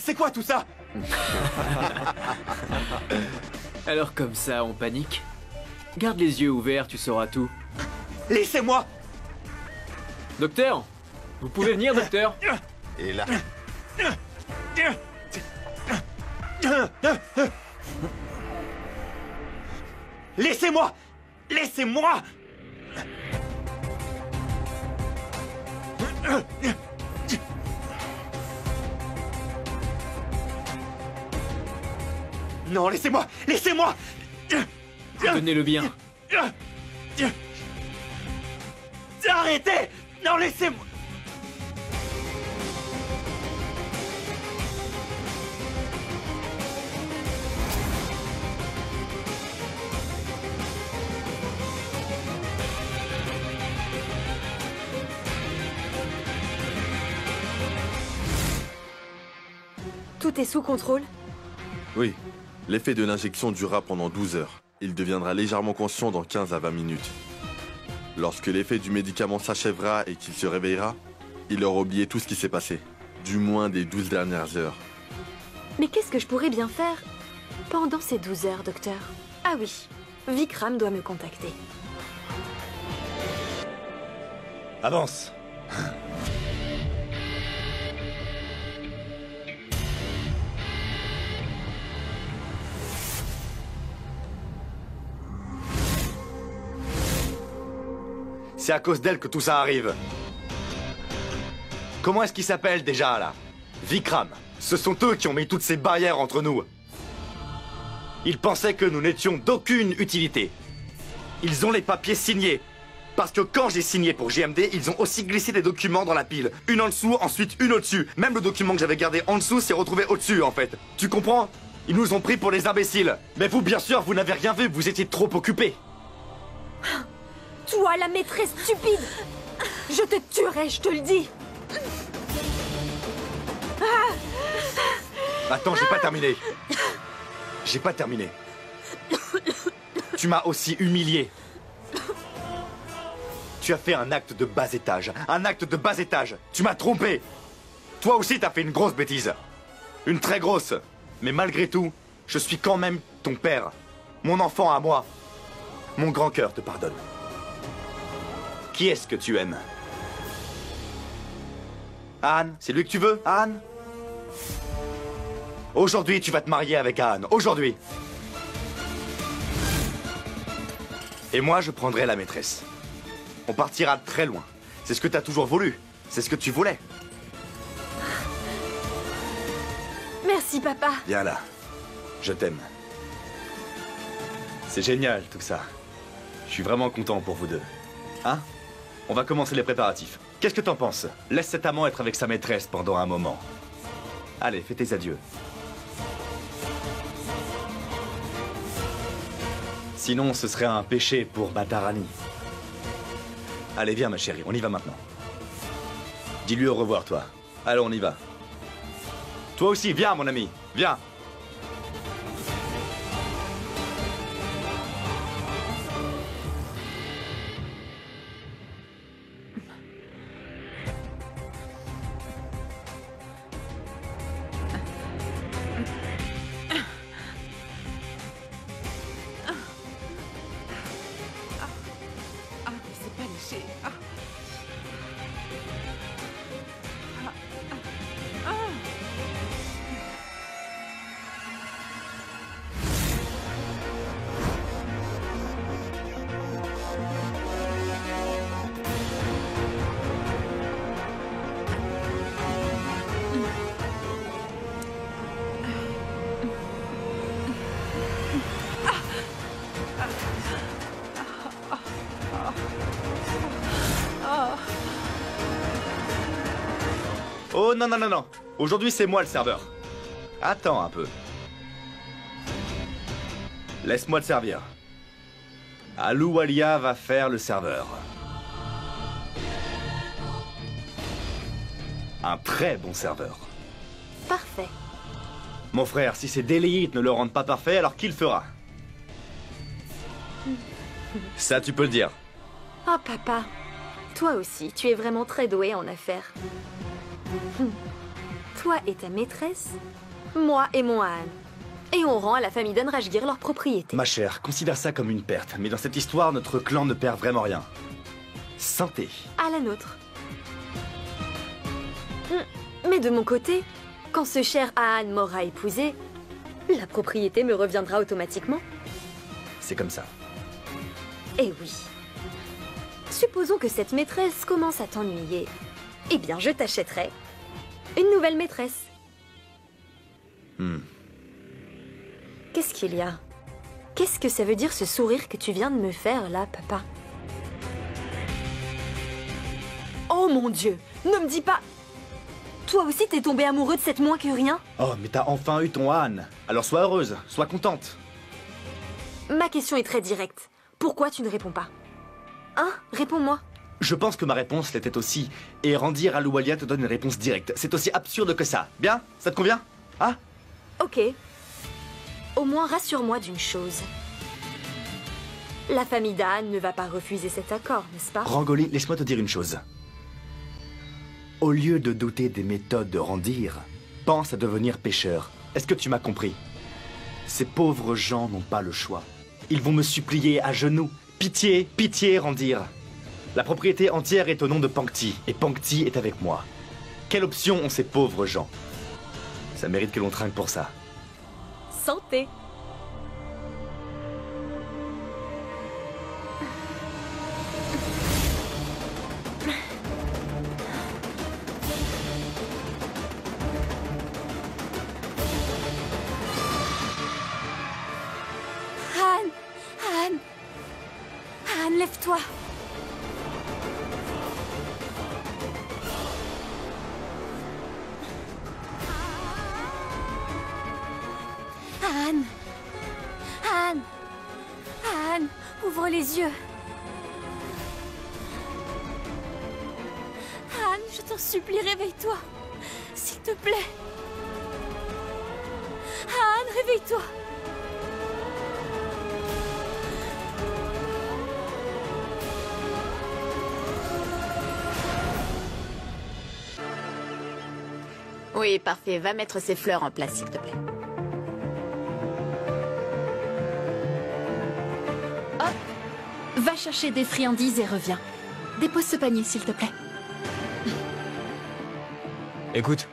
C'est quoi tout ça? Alors comme ça, on panique? Garde les yeux ouverts, tu sauras tout. Laissez-moi! Docteur! Vous pouvez venir, docteur? Et là... Laissez-moi! Laissez-moi! Non, laissez-moi! Laissez-moi! Tenez-le bien. Arrêtez! Non, laissez-moi! Tout est sous contrôle? Oui. L'effet de l'injection durera pendant 12 heures. Il deviendra légèrement conscient dans 15 à 20 minutes. Lorsque l'effet du médicament s'achèvera et qu'il se réveillera, il aura oublié tout ce qui s'est passé. Du moins des 12 dernières heures. Mais qu'est-ce que je pourrais bien faire pendant ces 12 heures, docteur? Ah oui, Vikram doit me contacter. Avance! C'est à cause d'elle que tout ça arrive. Comment est-ce qu'il s'appelle déjà, là? Vikram. Ce sont eux qui ont mis toutes ces barrières entre nous. Ils pensaient que nous n'étions d'aucune utilité. Ils ont les papiers signés. Parce que quand j'ai signé pour JMD, ils ont aussi glissé des documents dans la pile. Une en dessous, ensuite une au-dessus. Même le document que j'avais gardé en dessous s'est retrouvé au-dessus, en fait. Tu comprends? Ils nous ont pris pour des imbéciles. Mais vous, bien sûr, vous n'avez rien vu, vous étiez trop occupés. Toi, la maîtresse stupide! Je te tuerai, je te le dis! Attends, j'ai pas terminé. J'ai pas terminé. Tu m'as aussi humilié. Tu as fait un acte de bas étage. Un acte de bas étage. Tu m'as trompé. Toi aussi, t'as fait une grosse bêtise. Une très grosse. Mais malgré tout, je suis quand même ton père. Mon enfant à moi. Mon grand cœur te pardonne. Qui est-ce que tu aimes? Anne, c'est lui que tu veux, Anne? Aujourd'hui, tu vas te marier avec Anne. Aujourd'hui. Et moi, je prendrai la maîtresse. On partira très loin. C'est ce que t'as toujours voulu. C'est ce que tu voulais. Merci, papa. Viens là. Je t'aime. C'est génial, tout ça. Je suis vraiment content pour vous deux. Hein? On va commencer les préparatifs. Qu'est-ce que t'en penses? Laisse cet amant être avec sa maîtresse pendant un moment. Allez, fais tes adieux. Sinon, ce serait un péché pour Batarani. Allez, viens, ma chérie, on y va maintenant. Dis-lui au revoir, toi. Allez, on y va. Toi aussi, viens, mon ami, viens. Oh non, non, non, non. Aujourd'hui, c'est moi le serveur. Attends un peu. Laisse-moi te servir. Ahluwalia va faire le serveur. Un très bon serveur. Parfait. Mon frère, si ces déléites ne le rendent pas parfait, alors qui le fera? Ça, tu peux le dire. Oh, papa. Toi aussi, tu es vraiment très doué en affaires. Toi et ta maîtresse, moi et mon Anne. Et on rend à la famille d'Anrajgir leur propriété. Ma chère, considère ça comme une perte. Mais dans cette histoire, notre clan ne perd vraiment rien. Santé. À la nôtre. Mais de mon côté, quand ce cher Ahan m'aura épousé, la propriété me reviendra automatiquement. C'est comme ça. Eh oui. Supposons que cette maîtresse commence à t'ennuyer. Eh bien, je t'achèterai une nouvelle maîtresse. Qu'est-ce qu'il y a? Qu'est-ce que ça veut dire ce sourire que tu viens de me faire, là, papa? Oh mon Dieu! Ne me dis pas... Toi aussi, t'es tombé amoureux de cette moins que rien? Oh, mais t'as enfin eu ton Anne. Alors sois heureuse, sois contente. Ma question est très directe. Pourquoi tu ne réponds pas? Hein? Réponds-moi. Je pense que ma réponse l'était aussi. Et Randir Ahluwalia te donne une réponse directe. C'est aussi absurde que ça. Bien? Ça te convient? Ah? Ok. Au moins, rassure-moi d'une chose. La famille d'Anne ne va pas refuser cet accord, n'est-ce pas? Rangoli, laisse-moi te dire une chose. Au lieu de douter des méthodes de Randir, pense à devenir pêcheur. Est-ce que tu m'as compris? Ces pauvres gens n'ont pas le choix. Ils vont me supplier à genoux. Pitié, pitié, Randir. La propriété entière est au nom de Pankti, et Pankti est avec moi. Quelle option ont ces pauvres gens? Ça mérite que l'on trinque pour ça. Santé. Anne! Anne! Anne, lève-toi! Anne! Anne! Anne! Ouvre les yeux! Je t'en supplie, réveille-toi. S'il te plaît. Anne, réveille-toi. Oui, parfait. Va mettre ces fleurs en place, s'il te plaît. Hop. Va chercher des friandises et reviens. Dépose ce panier, s'il te plaît. Écoute,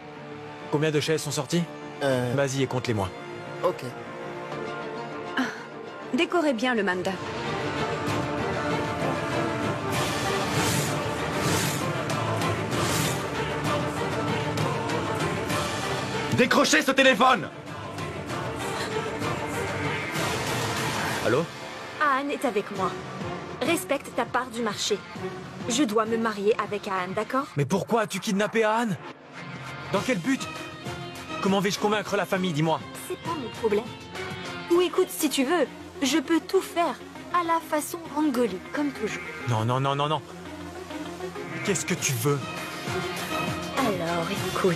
combien de chaises sont sorties Vas-y et compte-les-moi. Ok. Décorez bien le manda. Décrochez ce téléphone! Allô? Anne est avec moi. Respecte ta part du marché. Je dois me marier avec Anne, d'accord? Mais pourquoi as-tu kidnappé Anne? Dans quel but? Comment vais-je convaincre la famille, dis-moi? C'est pas mon problème. Ou écoute, si tu veux, je peux tout faire à la façon Rangoli, comme toujours. Non, non, non, non, non. Qu'est-ce que tu veux? Alors, écoute.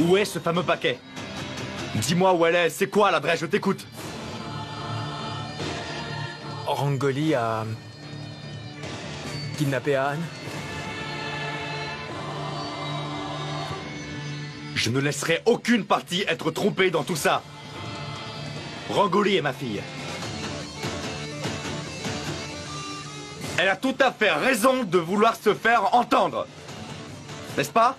Où est ce fameux paquet? Dis-moi où elle est, c'est quoi l'adresse, je t'écoute. Rangoli a... kidnappé Anne? Je ne laisserai aucune partie être trompée dans tout ça. Rangoli est ma fille. Elle a tout à fait raison de vouloir se faire entendre. N'est-ce pas?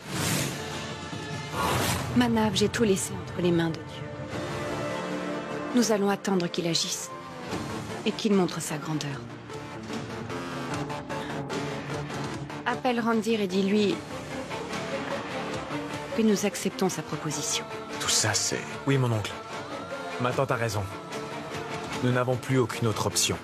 Manav, j'ai tout laissé entre les mains de Dieu. Nous allons attendre qu'il agisse et qu'il montre sa grandeur. Appelle Randir et dis-lui que nous acceptons sa proposition. Tout ça, c'est... Oui, mon oncle. Ma tante a raison. Nous n'avons plus aucune autre option.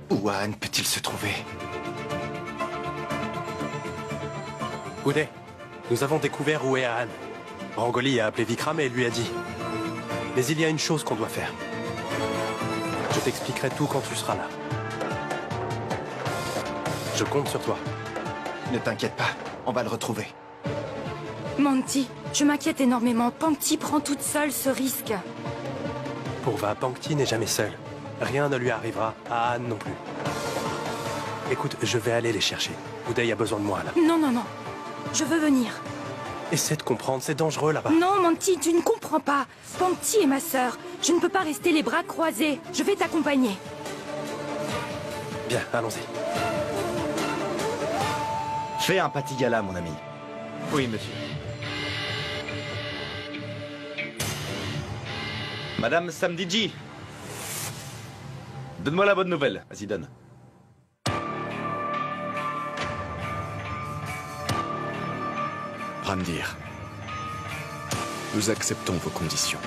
Où Anne peut-il se trouver? Uday, nous avons découvert où est Anne. Rangoli a appelé Vikram et lui a dit. Mais il y a une chose qu'on doit faire. Je t'expliquerai tout quand tu seras là. Je compte sur toi. Ne t'inquiète pas, on va le retrouver. Monty, je m'inquiète énormément. Pankti prend toute seule ce risque. Purva, Pankti n'est jamais seule. Rien ne lui arrivera, à Anne non plus. Écoute, je vais aller les chercher. Uday a besoin de moi, là. Non, non, non. Je veux venir. Essaie de comprendre, c'est dangereux, là-bas. Non, Monty, tu ne comprends pas. Pankti est ma sœur. Je ne peux pas rester les bras croisés. Je vais t'accompagner. Bien, allons-y. Fais un patigala, mon ami. Oui, monsieur. Madame Samdiji. Donne-moi la bonne nouvelle. Vas-y, donne. Randir, nous acceptons vos conditions.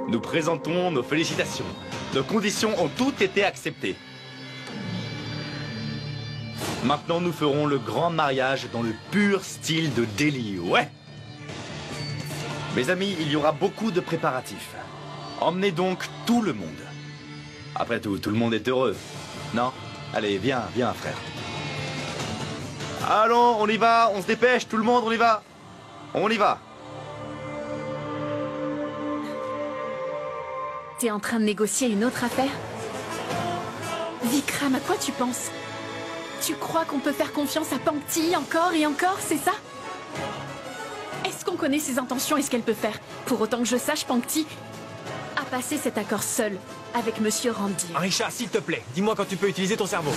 Nous présentons nos félicitations. Nos conditions ont toutes été acceptées. Maintenant, nous ferons le grand mariage dans le pur style de Delhi, ouais. Mes amis, il y aura beaucoup de préparatifs. Emmenez donc tout le monde. Après tout, tout le monde est heureux. Non? Allez, viens, viens, frère. Allons, on y va, on se dépêche, tout le monde, on y va. On y va. T'es en train de négocier une autre affaire? Vikram, à quoi tu penses? Tu crois qu'on peut faire confiance à Pankti encore et encore, c'est ça? Est-ce qu'on connaît ses intentions et ce qu'elle peut faire? Pour autant que je sache, Pankti a passé cet accord seul avec Monsieur Randir. Arisha, s'il te plaît, dis-moi quand tu peux utiliser ton cerveau.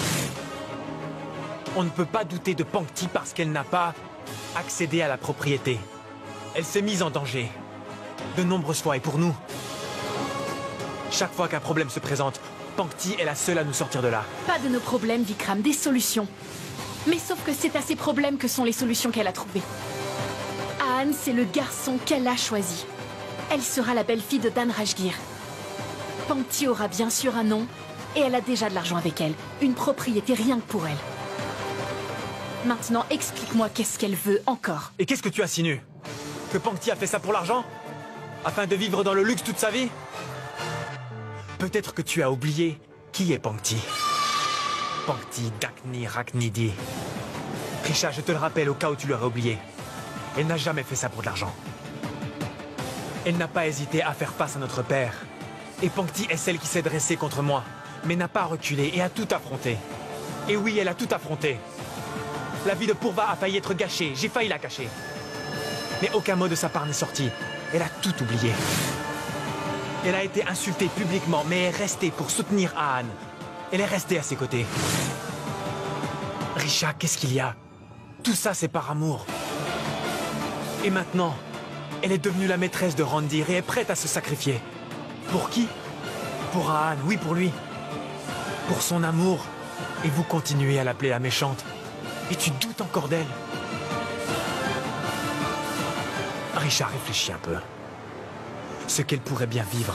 On ne peut pas douter de Pankti parce qu'elle n'a pas accédé à la propriété. Elle s'est mise en danger. De nombreuses fois, et pour nous. Chaque fois qu'un problème se présente, Pankti est la seule à nous sortir de là. Pas de nos problèmes, Vikram, des solutions. Mais sauf que c'est à ces problèmes que sont les solutions qu'elle a trouvées. Anne, c'est le garçon qu'elle a choisi. Elle sera la belle-fille de Dan Rajgir. Pangti aura bien sûr un nom, et elle a déjà de l'argent avec elle. Une propriété rien que pour elle. Maintenant, explique-moi qu'est-ce qu'elle veut encore. Et qu'est-ce que tu insinues? Que Pangti a fait ça pour l'argent? Afin de vivre dans le luxe toute sa vie? Peut-être que tu as oublié qui est Pangti. Pangti Dakni Raknidi. Risha, je te le rappelle au cas où tu l'aurais oublié. Elle n'a jamais fait ça pour de l'argent. Elle n'a pas hésité à faire face à notre père. Et Pangti est celle qui s'est dressée contre moi, mais n'a pas reculé et a tout affronté. Et oui, elle a tout affronté. La vie de Purva a failli être gâchée, j'ai failli la cacher. Mais aucun mot de sa part n'est sorti. Elle a tout oublié. Elle a été insultée publiquement, mais est restée pour soutenir Ahan. Elle est restée à ses côtés. Risha, qu'est-ce qu'il y a? Tout ça, c'est par amour. Et maintenant, elle est devenue la maîtresse de Randir et est prête à se sacrifier. Pour qui? Pour Ahan, oui, pour lui. Pour son amour. Et vous continuez à l'appeler la méchante. Et tu doutes encore d'elle. Risha, réfléchis un peu. Ce qu'elle pourrait bien vivre.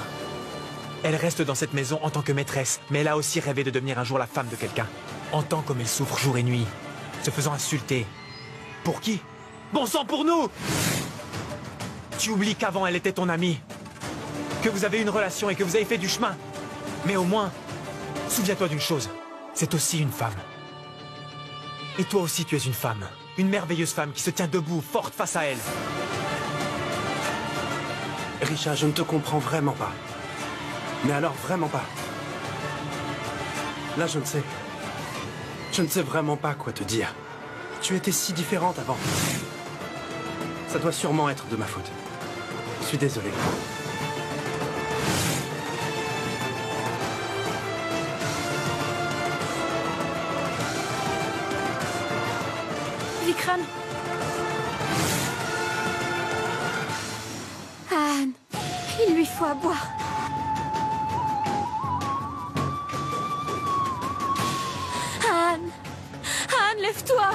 Elle reste dans cette maison en tant que maîtresse, mais elle a aussi rêvé de devenir un jour la femme de quelqu'un. Entends comme elle souffre jour et nuit, se faisant insulter. Pour qui? Bon sang, pour nous! Tu oublies qu'avant elle était ton amie, que vous avez une relation et que vous avez fait du chemin. Mais au moins, souviens-toi d'une chose, c'est aussi une femme. Et toi aussi tu es une femme, une merveilleuse femme qui se tient debout, forte face à elle. Risha, je ne te comprends vraiment pas. Mais alors vraiment pas. Là, je ne sais. Je ne sais vraiment pas quoi te dire. Tu étais si différente avant. Ça doit sûrement être de ma faute. Je suis désolé. Vikram. Ahan, il lui faut à boire. Ahan, Ahan, lève-toi.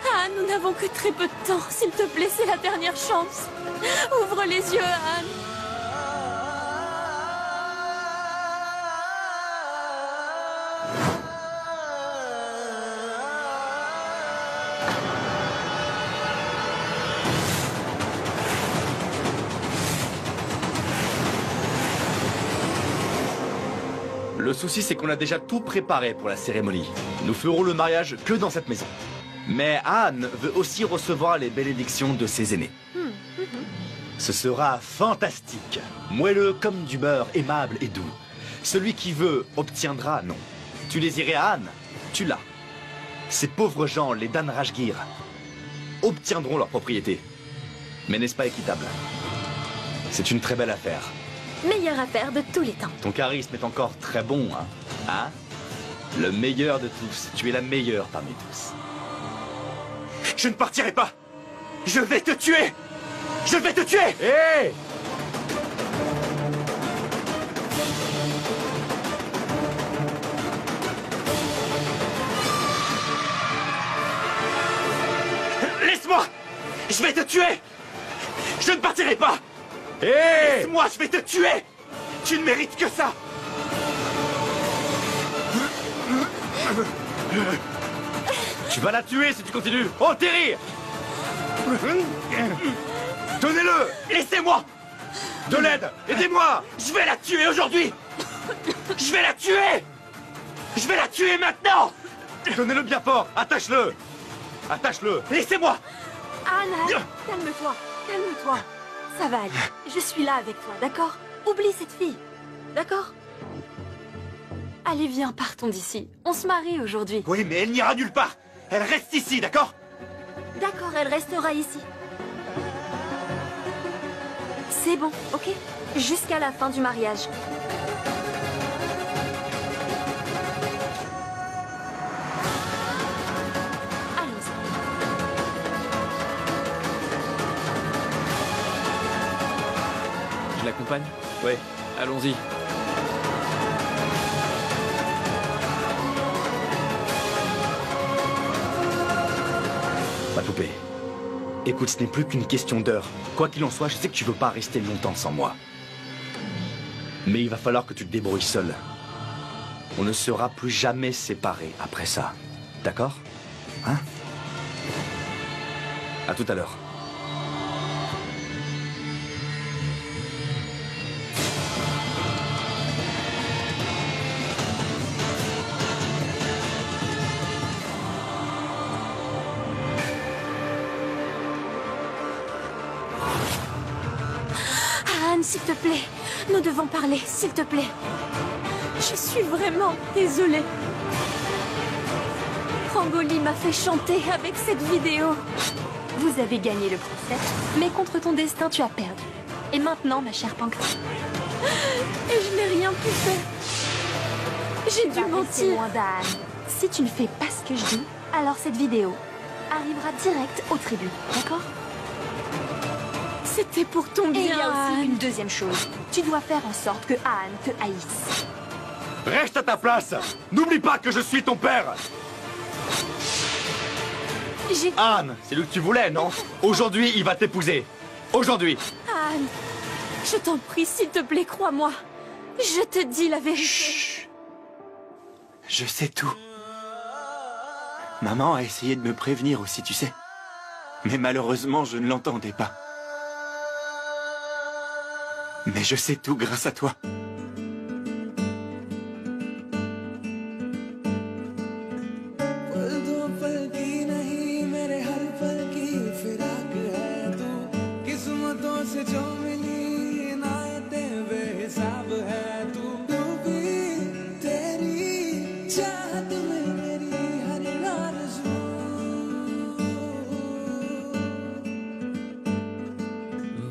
Ahan, nous n'avons que très peu de temps. S'il te plaît, c'est la dernière chance. Ouvre les yeux, Ahan. Le souci, c'est qu'on a déjà tout préparé pour la cérémonie. Nous ferons le mariage que dans cette maison. Mais Anne veut aussi recevoir les bénédictions de ses aînés. Ce sera fantastique. Moelleux comme du beurre, aimable et doux. Celui qui veut obtiendra, non. Tu désirais Anne, tu l'as. Ces pauvres gens, les Dan Rajgir, obtiendront leur propriété. Mais n'est-ce pas équitable? C'est une très belle affaire. Meilleure affaire de tous les temps. Ton charisme est encore très bon, hein? Hein? Le meilleur de tous. Tu es la meilleure parmi tous. Je ne partirai pas! Je vais te tuer! Je vais te tuer! Hé! Laisse-moi! Je vais te tuer! Je ne partirai pas! Hé! Laisse-moi, je vais te tuer! Tu ne mérites que ça! Tu vas la tuer si tu continues! Oh, Terry! Donnez-le! Laissez-moi! De l'aide! Aidez-moi! Je vais la tuer aujourd'hui! Je vais la tuer! Je vais la tuer maintenant! Donnez-le bien fort! Attache-le! Attache-le! Laissez-moi! Anne, calme-toi, calme-toi. Ça va aller. Je suis là avec toi, d'accord? Oublie cette fille, d'accord? Allez, viens, partons d'ici. On se marie aujourd'hui. Oui, mais elle n'ira nulle part! Elle reste ici, d'accord? D'accord, elle restera ici. C'est bon, ok? Jusqu'à la fin du mariage. Allons-y. Je l'accompagne? Oui. Allons-y. Ma poupée, Écoute, ce n'est plus qu'une question d'heure. Quoi qu'il en soit, je sais que tu veux pas rester longtemps sans moi. Mais il va falloir que tu te débrouilles seul. On ne sera plus jamais séparés après ça. D'accord? Hein? À tout à l'heure. Anne, s'il te plaît, nous devons parler, s'il te plaît. Je suis vraiment désolée. Rangoli m'a fait chanter avec cette vidéo. Vous avez gagné le procès, mais contre ton destin, tu as perdu. Et maintenant, ma chère Pancti, Et je n'ai rien pu faire. J'ai dû mentir. loin d'Anne. Si tu ne fais pas ce que je dis, alors cette vidéo arrivera direct au tribunal, d'accord? C'était pour ton bien, Et il y a aussi Anne. une deuxième chose. Tu dois faire en sorte que Anne te haïsse. Reste à ta place! N'oublie pas que je suis ton père! Anne, c'est lui que tu voulais, non? Aujourd'hui, il va t'épouser. Aujourd'hui. Anne, je t'en prie, s'il te plaît, crois-moi. Je te dis la vérité. Chut. Je sais tout. Maman a essayé de me prévenir aussi, tu sais. Mais malheureusement, je ne l'entendais pas. Mais je sais tout grâce à toi.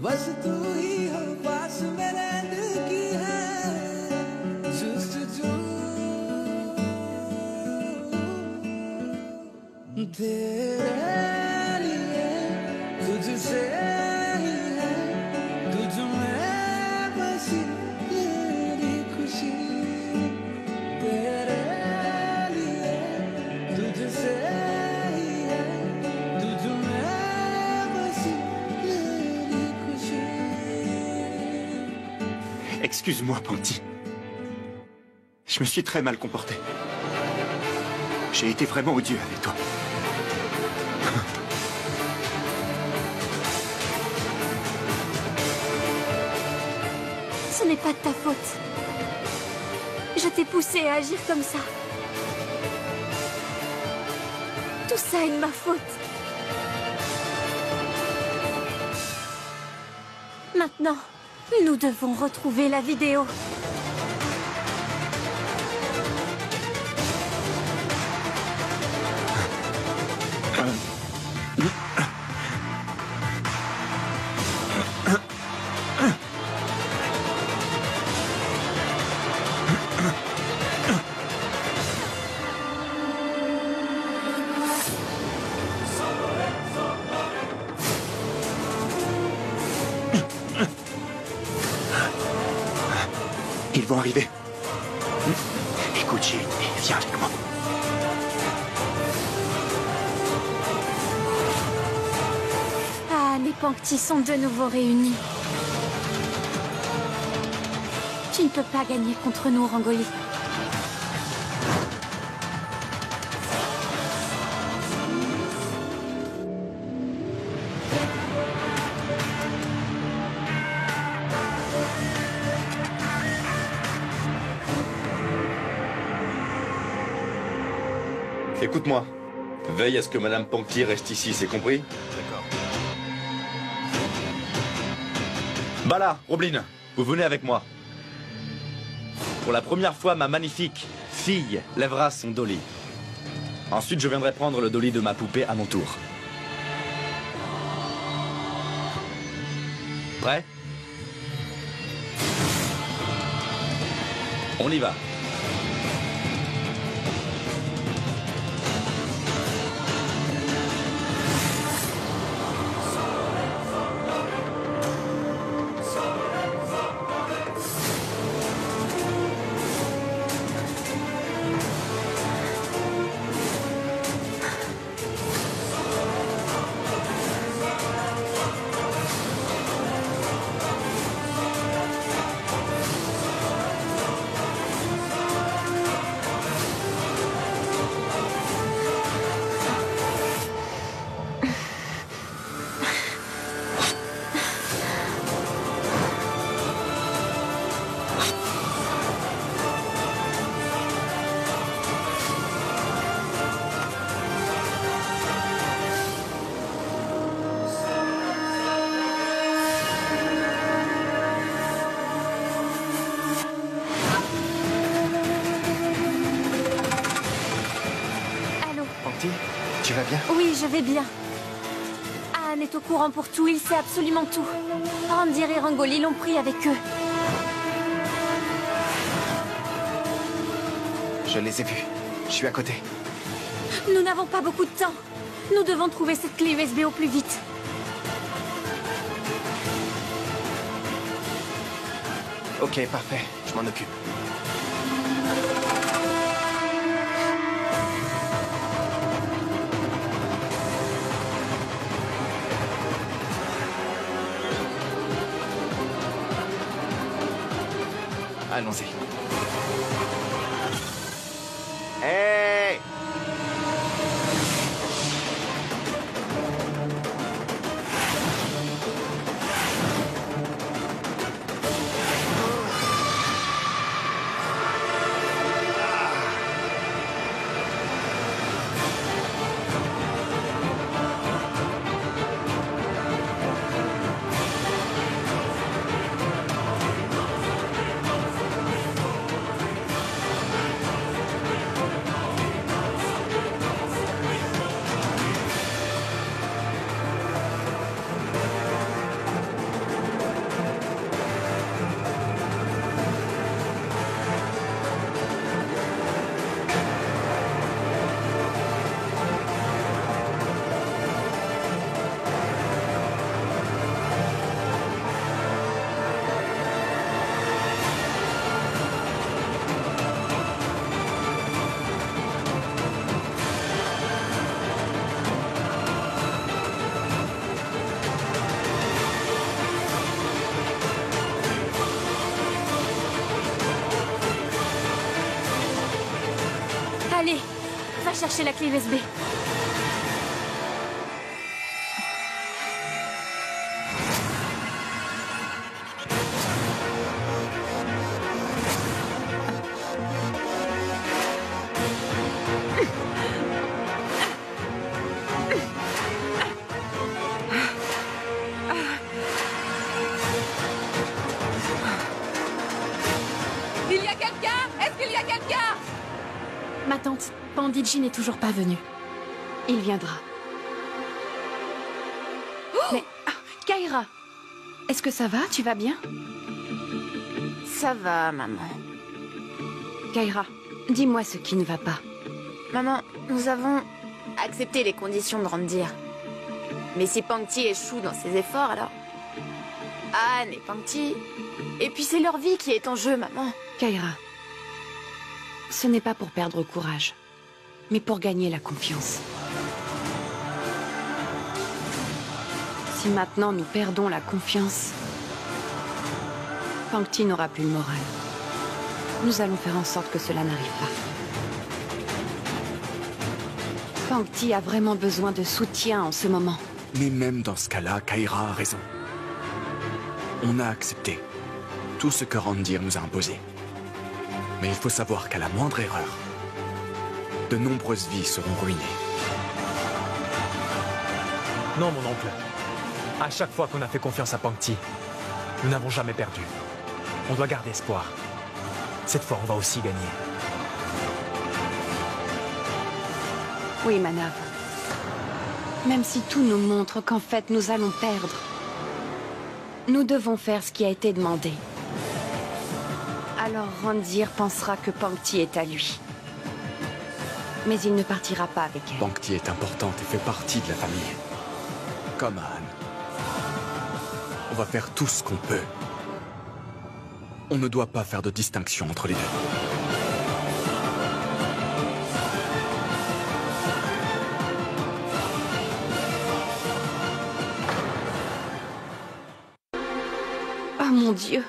बस तू ही हो पास मेरे दिल की है जुस्तजू तेरे लिए तुझसे ही है तुझ में बसी मेरी खुशी तेरे लिए तुझसे ही है तुझ में बसी मेरी खुशी. Excuse-moi, Pancti. Je me suis très mal comporté. J'ai été vraiment odieux avec toi. Ce n'est pas de ta faute. Je t'ai poussé à agir comme ça. Tout ça est de ma faute. Maintenant, nous devons retrouver la vidéo. Ils vont arriver. Écoute, j'ai une idée. Viens avec moi. Anne et Pancti sont de nouveau réunis. Tu ne peux pas gagner contre nous, Rangoli. Écoute-moi. Veille à ce que Madame Pancti reste ici, c'est compris? D'accord. Bala, Roblin, vous venez avec moi. Pour la première fois, ma magnifique fille lèvera son dolly. Ensuite, je viendrai prendre le dolly de ma poupée à mon tour. Prêt? On y va. bien? Oui, je vais bien. Anne est au courant pour tout, il sait absolument tout. Randir et Rangoli l'ont pris avec eux. Je les ai vus. Je suis à côté. Nous n'avons pas beaucoup de temps. Nous devons trouver cette clé USB au plus vite. Ok, parfait. Je m'en occupe. Allons-y. Hey! Allez, va chercher la clé USB. Il y a quelqu'un? Est-ce qu'il y a quelqu'un? Ma tante, Pandiji n'est toujours pas venue. Il viendra. Mais... ah, Kaira! Est-ce que ça va? Tu vas bien? Ça va, maman. Kaira, dis-moi ce qui ne va pas. Maman, nous avons accepté les conditions de Randir. Mais si Pangti échoue dans ses efforts, alors... Anne et Pangti... Et puis c'est leur vie qui est en jeu, maman. Kaira, ce n'est pas pour perdre courage, mais pour gagner la confiance. Si maintenant nous perdons la confiance, Pangti n'aura plus le moral. Nous allons faire en sorte que cela n'arrive pas. Pangti a vraiment besoin de soutien en ce moment. Mais même dans ce cas-là, Kaira a raison. On a accepté tout ce que Randir nous a imposé. Mais il faut savoir qu'à la moindre erreur, de nombreuses vies seront ruinées. Non, mon oncle. À chaque fois qu'on a fait confiance à Pangti, nous n'avons jamais perdu. On doit garder espoir. Cette fois, on va aussi gagner. Oui, Manav. Même si tout nous montre qu'en fait nous allons perdre, nous devons faire ce qui a été demandé. Alors Randir pensera que Pangti est à lui. Mais il ne partira pas avec elle. Pangti est importante et fait partie de la famille. Comme Anne. On va faire tout ce qu'on peut. On ne doit pas faire de distinction entre les deux. Oh mon Dieu.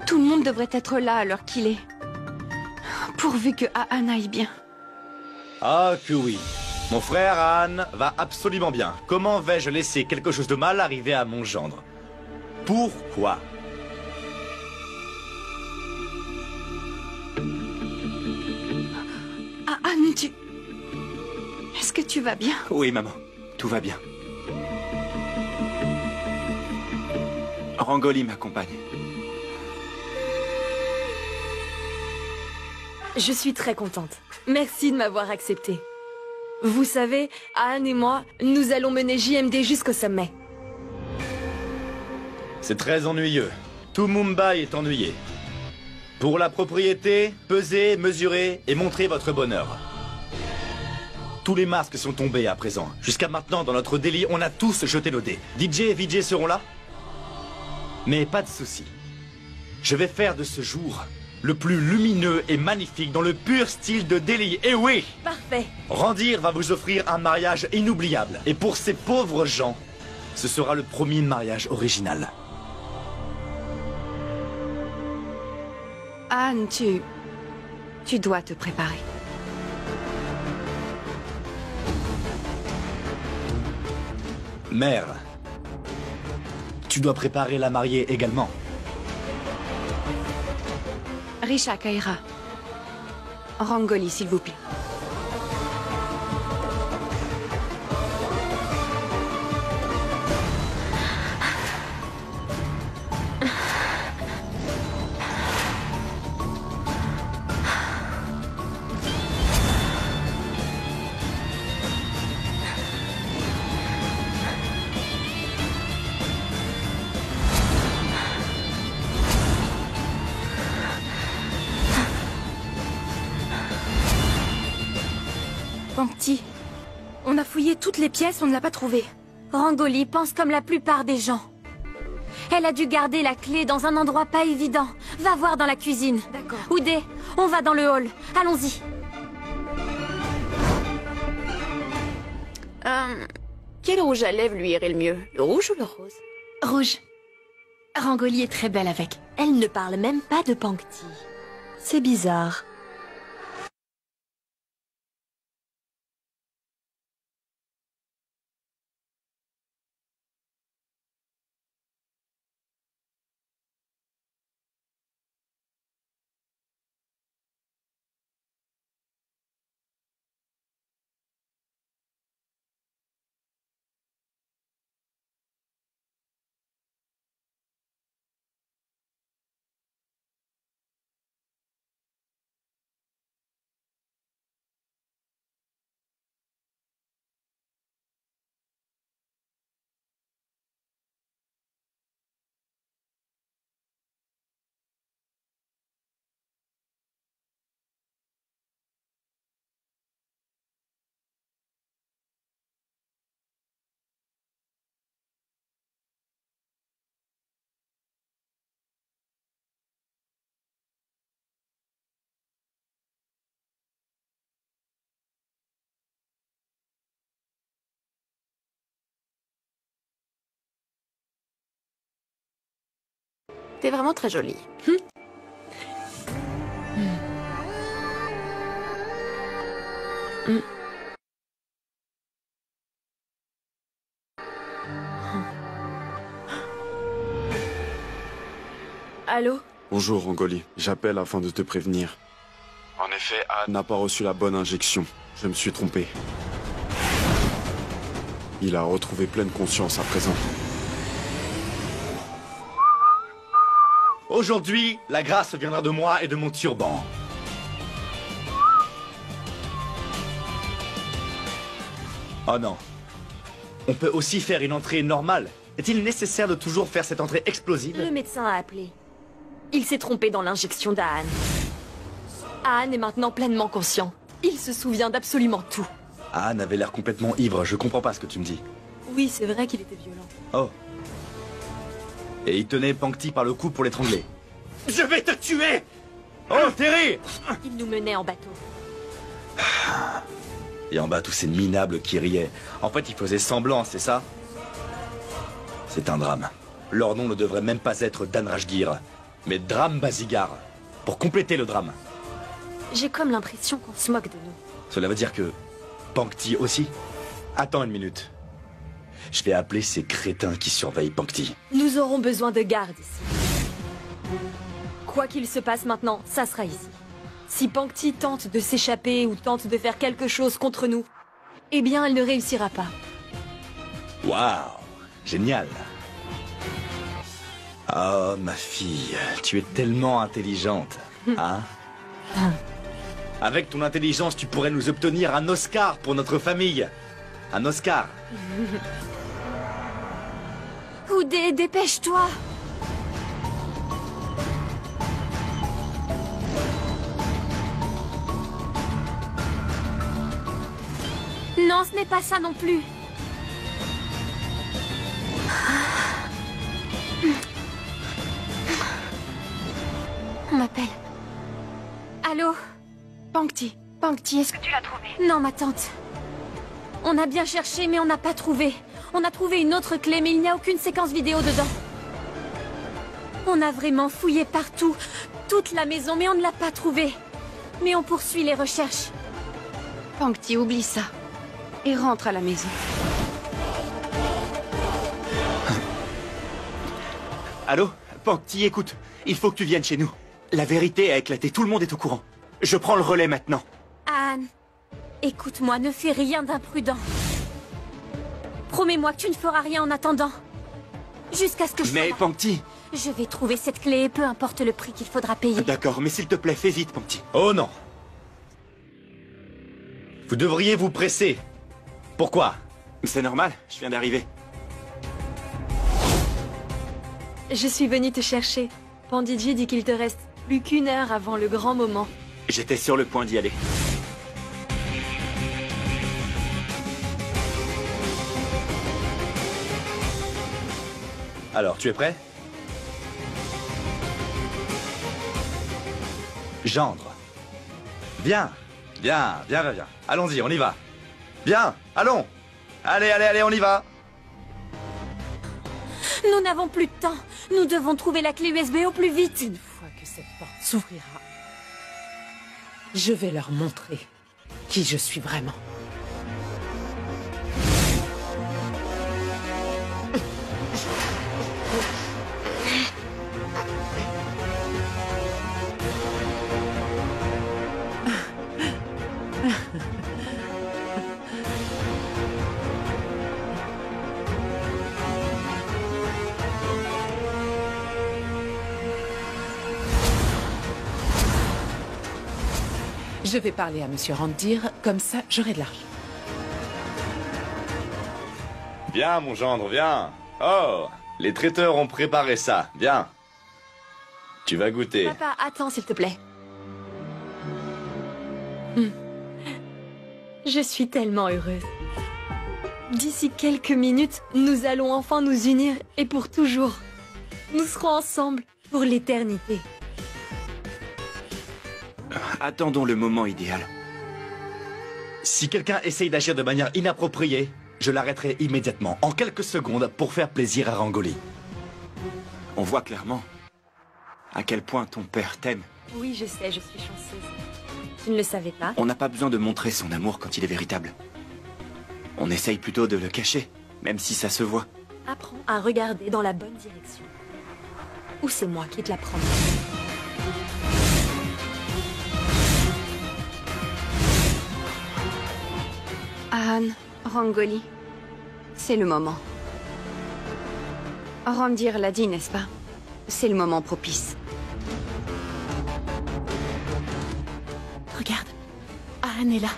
Tout le monde devrait être là à l'heure qu'il est. Pourvu que Aan aille bien. Ah que oui. Mon frère Anne va absolument bien. Comment vais-je laisser quelque chose de mal arriver à mon gendre? Pourquoi? Aan, tu... Est-ce que tu vas bien? Oui, maman. Tout va bien. Rangoli m'accompagne. Je suis très contente. Merci de m'avoir acceptée. Vous savez, Anne et moi, nous allons mener JMD jusqu'au sommet. C'est très ennuyeux. Tout Mumbai est ennuyé. Pour la propriété, pesez, mesurez et montrez votre bonheur. Tous les masques sont tombés à présent. Jusqu'à maintenant, dans notre délit, on a tous jeté nos dés. DJ et VJ seront là. Mais pas de souci. Je vais faire de ce jour le plus lumineux et magnifique dans le pur style de Delhi. Et oui! Parfait. Randir va vous offrir un mariage inoubliable. Et pour ces pauvres gens, ce sera le premier mariage original. Anne, tu dois te préparer. Mère, tu dois préparer la mariée également. Risha Kaira. Rangoli, s'il vous plaît. Pankti, on a fouillé toutes les pièces, on ne l'a pas trouvée. Rangoli pense comme la plupart des gens. Elle a dû garder la clé dans un endroit pas évident. Va voir dans la cuisine. D'accord. Oudé, on va dans le hall. Allons-y. Quel rouge à lèvres lui irait le mieux? Le rouge ou le rose? Rouge. Rangoli est très belle avec. Elle ne parle même pas de Pankti. C'est bizarre. T'es vraiment très jolie. Allô? Bonjour, Rangoli. J'appelle afin de te prévenir. En effet, Anne n'a pas reçu la bonne injection. Je me suis trompé. Il a retrouvé pleine conscience à présent. Aujourd'hui, la grâce viendra de moi et de mon turban. Oh non. On peut aussi faire une entrée normale. Est-il nécessaire de toujours faire cette entrée explosive? Le médecin a appelé. Il s'est trompé dans l'injection d'Aan. Aan est maintenant pleinement conscient. Il se souvient d'absolument tout. Anne avait l'air complètement ivre, je comprends pas ce que tu me dis. Oui, c'est vrai qu'il était violent. Oh. Et il tenait Pankti par le cou pour l'étrangler. Je vais te tuer! Oh, Terry! Il nous menait en bateau. Et en bas, tous ces minables qui riaient. En fait, ils faisaient semblant, c'est ça? C'est un drame. Leur nom ne devrait même pas être Danrajgir, mais Dram Bazigar, pour compléter le drame. J'ai comme l'impression qu'on se moque de nous. Cela veut dire que Pankti aussi? Attends une minute. Je vais appeler ces crétins qui surveillent Pankti. Nous aurons besoin de garde ici. Quoi qu'il se passe maintenant, ça sera ici. Si Pankti tente de s'échapper ou tente de faire quelque chose contre nous, eh bien, elle ne réussira pas. Waouh, génial. Oh, ma fille, tu es tellement intelligente, hein? Avec ton intelligence, tu pourrais nous obtenir un Oscar pour notre famille. Un Oscar. Oudé, dépêche-toi. Non, ce n'est pas ça non plus. On m'appelle. Allô? Pangti, est-ce que tu l'as trouvé? Non, ma tante. On a bien cherché, mais on n'a pas trouvé. On a trouvé une autre clé, mais il n'y a aucune séquence vidéo dedans. On a vraiment fouillé partout, toute la maison, mais on ne l'a pas trouvée. Mais on poursuit les recherches. Pangti, oublie ça. Et rentre à la maison. Allô? Pangti, écoute, il faut que tu viennes chez nous. La vérité a éclaté, tout le monde est au courant. Je prends le relais maintenant. Anne, écoute-moi, ne fais rien d'imprudent. Promets-moi que tu ne feras rien en attendant. Jusqu'à ce que je... Mais Pangti... Je vais trouver cette clé et peu importe le prix qu'il faudra payer. D'accord, mais s'il te plaît, fais vite, Pangti. Oh non. Vous devriez vous presser. Pourquoi? C'est normal, je viens d'arriver. Je suis venue te chercher. Pandiji dit qu'il te reste plus qu'1 heure avant le grand moment. J'étais sur le point d'y aller. Alors, tu es prêt? Gendre. Viens. Viens. Allons-y, on y va. Viens, allons. Allez, on y va. Nous n'avons plus de temps. Nous devons trouver la clé USB au plus vite. Une fois que cette porte s'ouvrira, je vais leur montrer qui je suis vraiment. Je vais parler à Monsieur Randir, comme ça j'aurai de l'argent. Viens, mon gendre, viens. Oh, les traiteurs ont préparé ça. Viens. Tu vas goûter. Papa, attends, s'il te plaît. Je suis tellement heureuse. D'ici quelques minutes, nous allons enfin nous unir et pour toujours. Nous serons ensemble pour l'éternité. Attendons le moment idéal. Si quelqu'un essaye d'agir de manière inappropriée, je l'arrêterai immédiatement, en quelques secondes, pour faire plaisir à Rangoli. On voit clairement à quel point ton père t'aime. Oui, je sais, je suis chanceuse. Tu ne le savais pas? On n'a pas besoin de montrer son amour quand il est véritable. On essaye plutôt de le cacher, même si ça se voit. Apprends à regarder dans la bonne direction. Ou c'est moi qui te l'apprendrai. Anne, Rangoli, c'est le moment. Randir l'a dit, n'est-ce pas? C'est le moment propice. Regarde, Anne est là.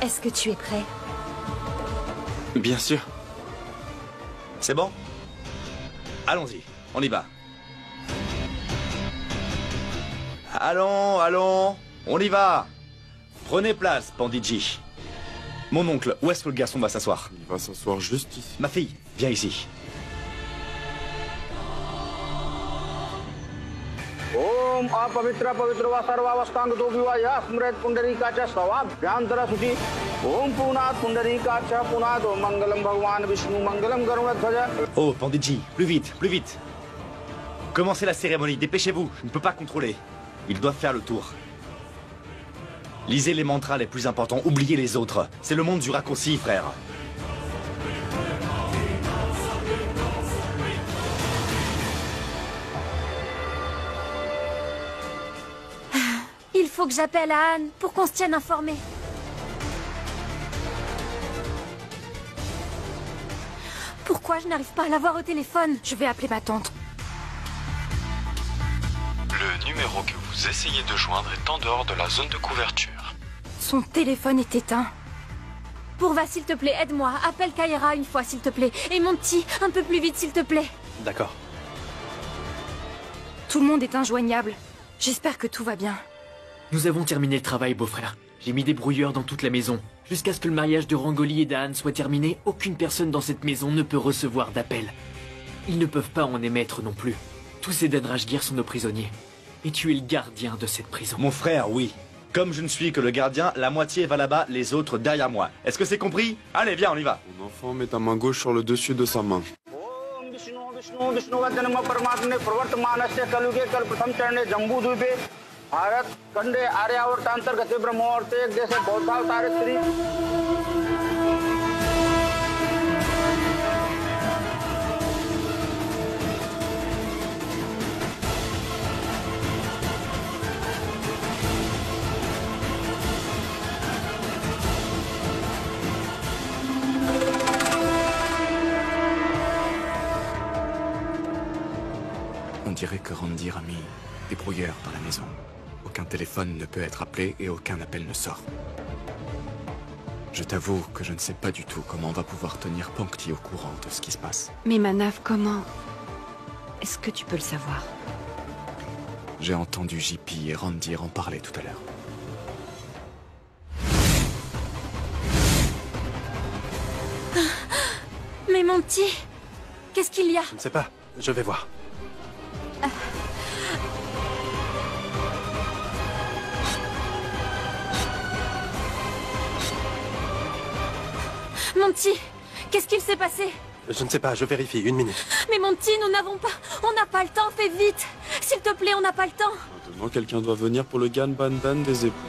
Est-ce que tu es prêt? Bien sûr. C'est bon? Allons-y, on y va. Allons, on y va. Prenez place, Pandiji. Mon oncle, où est-ce que le garçon va s'asseoir? Il va s'asseoir juste ici. Ma fille, viens ici. Om apavitra pavitra sarvavastang dovivaya smret pundarikacha savabhyantara suchi. Om punat pundarikacha punat om mangalam bhagwan Vishnu mangalam garunadhvaja. Oh, Pandiji, plus vite, plus vite. Commencez la cérémonie, dépêchez-vous, je ne peux pas contrôler. Ils doivent faire le tour. Lisez les mantras les plus importants, oubliez les autres. C'est le monde du raccourci, frère. Il faut que j'appelle à Anne pour qu'on se tienne informé. pourquoi je n'arrive pas à l'avoir au téléphone. Je vais appeler ma tante. Le numéro que vous essayez de joindre est en dehors de la zone de couverture. Son téléphone est éteint. Pourva, s'il te plaît, aide-moi. Appelle Kaira une fois, s'il te plaît. Et Monty, un peu plus vite, s'il te plaît. D'accord. Tout le monde est injoignable. J'espère que tout va bien. Nous avons terminé le travail, beau-frère. J'ai mis des brouilleurs dans toute la maison. Jusqu'à ce que le mariage de Rangoli et d'Aan soit terminé, aucune personne dans cette maison ne peut recevoir d'appel. Ils ne peuvent pas en émettre non plus. Tous ces Denrajgir sont nos prisonniers. Et tu es le gardien de cette prison. Mon frère, oui. Comme je ne suis que le gardien, la moitié va là-bas, les autres derrière moi. Est-ce que c'est compris? Allez, viens, on y va. Mon enfant met ta main gauche sur le dessus de sa main. Bharat खंडे आर्यावर्त अंतर्गत ब्रह्मवर्त एक देश बहुत तारे On dirait que Randir a mis des brouilleurs dans la maison. Aucun téléphone ne peut être appelé et aucun appel ne sort. Je t'avoue que je ne sais pas du tout comment on va pouvoir tenir Pongti au courant de ce qui se passe. Mais Manav, comment... Est-ce que tu peux le savoir? J'ai entendu JP et Randir en parler tout à l'heure. Mais Monty, qu'est-ce qu'il y a? Je ne sais pas. Je vais voir. Monty, qu'est-ce qu'il s'est passé? Je ne sais pas, je vérifie. Une minute. Mais Monty, nous n'avons pas... On n'a pas le temps, fais vite. S'il te plaît, on n'a pas le temps. Maintenant, quelqu'un doit venir pour le Ganbandan des époux.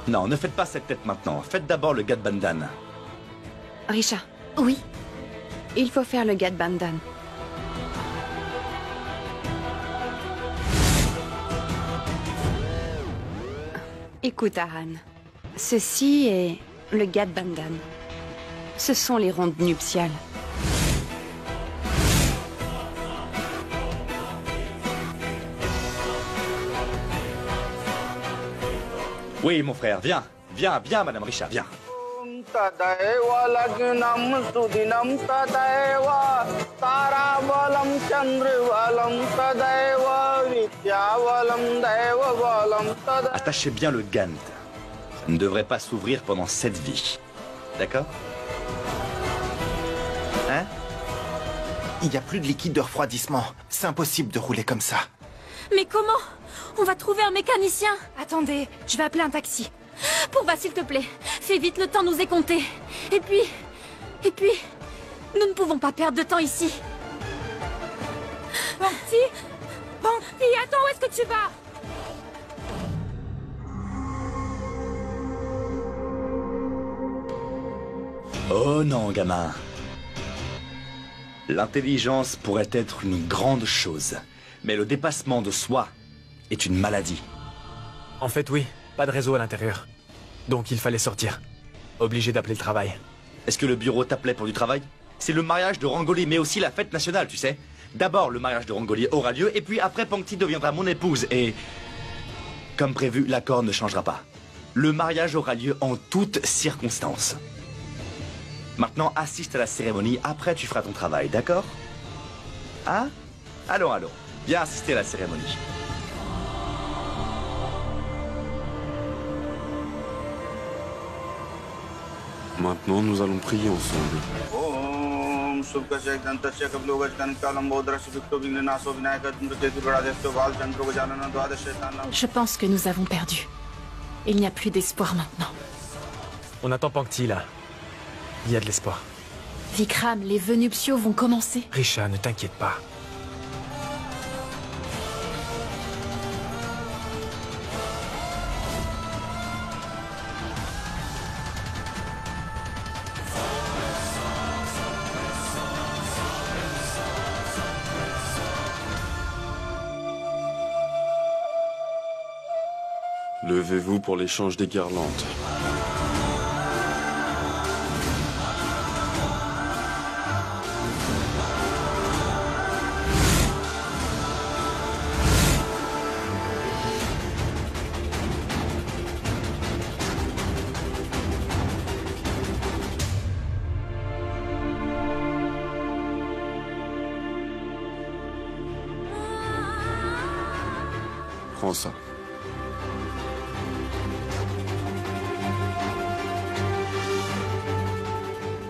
Non, ne faites pas cette tête maintenant. Faites d'abord le Gadbandan. Risha. Oui. Il faut faire le Gadbandan. Écoute, Aran. Ceci est le Gadbandan. Ce sont les rondes nuptiales. Oui, mon frère, viens. Viens, viens, Madame Risha, viens. Attachez bien le gant. Ça ne devrait pas s'ouvrir pendant cette vie. D'accord? Hein? Il n'y a plus de liquide de refroidissement. C'est impossible de rouler comme ça. Mais comment? On va trouver un mécanicien. Attendez, je vais appeler un taxi. Pourva, s'il te plaît, fais vite, le temps nous est compté. Et puis, nous ne pouvons pas perdre de temps ici. Pongti, attends, où est-ce que tu vas? Oh non, gamin. L'intelligence pourrait être une grande chose, mais le dépassement de soi est une maladie. En fait, oui. Pas de réseau à l'intérieur. Donc il fallait sortir. Obligé d'appeler le travail. Est-ce que le bureau t'appelait pour du travail? C'est le mariage de Rangoli, mais aussi la fête nationale, tu sais. D'abord, le mariage de Rangoli aura lieu, et puis après, Pongti deviendra mon épouse, et... Comme prévu, l'accord ne changera pas. Le mariage aura lieu en toutes circonstances. Maintenant, assiste à la cérémonie, après tu feras ton travail, d'accord? Hein? Allons, allons. Viens assister à la cérémonie. Maintenant, nous allons prier ensemble. Je pense que nous avons perdu. Il n'y a plus d'espoir maintenant. On attend Pongti, là. Il y a de l'espoir. Vikram, les vœux nuptiaux vont commencer. Risha, ne t'inquiète pas. Levez-vous pour l'échange des guirlandes. Prends ça.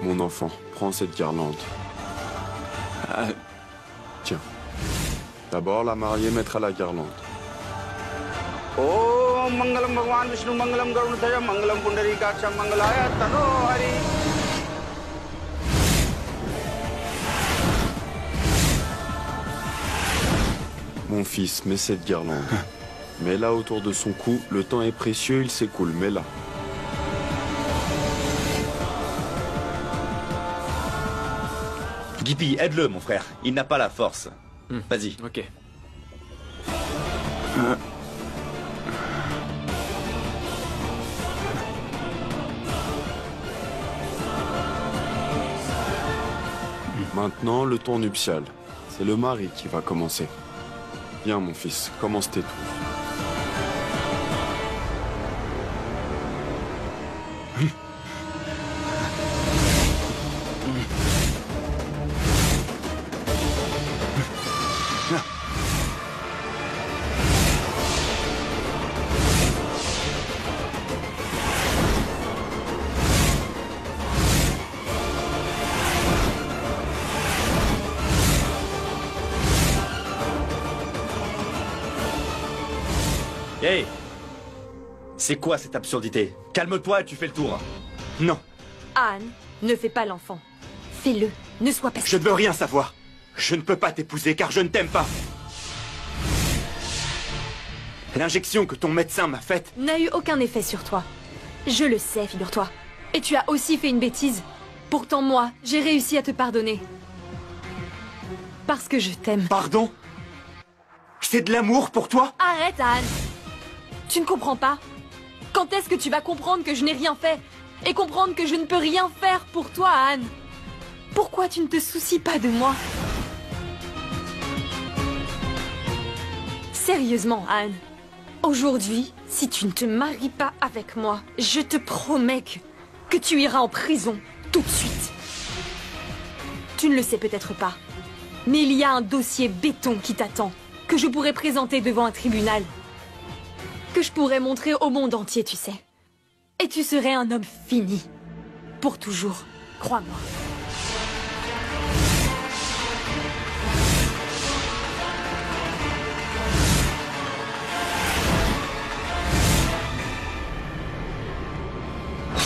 Mon enfant, prends cette guirlande. Tiens. D'abord, la mariée mettra la guirlande. Om Mangalam Bhagwan Vishnu Mangalam Garunataya Mangalam Pundarikaksha Mangalaya Tano Hari. Mon fils, mets cette guirlande. Mets-la autour de son cou. Le temps est précieux, il s'écoule. Mets-la. Gippy, aide-le, mon frère. Il n'a pas la force. Vas-y. Ok. Maintenant, le ton nuptial. C'est le mari qui va commencer. Viens, mon fils, commence tes tours. Hey! C'est quoi cette absurdité? Calme-toi et tu fais le tour. Non, Anne, ne fais pas l'enfant. Fais-le. Ne sois pas... je ne veux rien savoir. Je ne peux pas t'épouser car je ne t'aime pas. L'injection que ton médecin m'a faite... n'a eu aucun effet sur toi. Je le sais, figure-toi. Et tu as aussi fait une bêtise. Pourtant, moi, j'ai réussi à te pardonner. Parce que je t'aime. Pardon? C'est de l'amour pour toi? Arrête, Anne. Tu ne comprends pas? Quand est-ce que tu vas comprendre que je n'ai rien fait? Et comprendre que je ne peux rien faire pour toi, Anne? Pourquoi tu ne te soucies pas de moi? Sérieusement, Anne. Aujourd'hui, si tu ne te maries pas avec moi, je te promets que tu iras en prison tout de suite. Tu ne le sais peut-être pas, mais il y a un dossier béton qui t'attend, que je pourrais présenter devant un tribunal. Que je pourrais montrer au monde entier, tu sais. Et tu serais un homme fini. Pour toujours, crois-moi.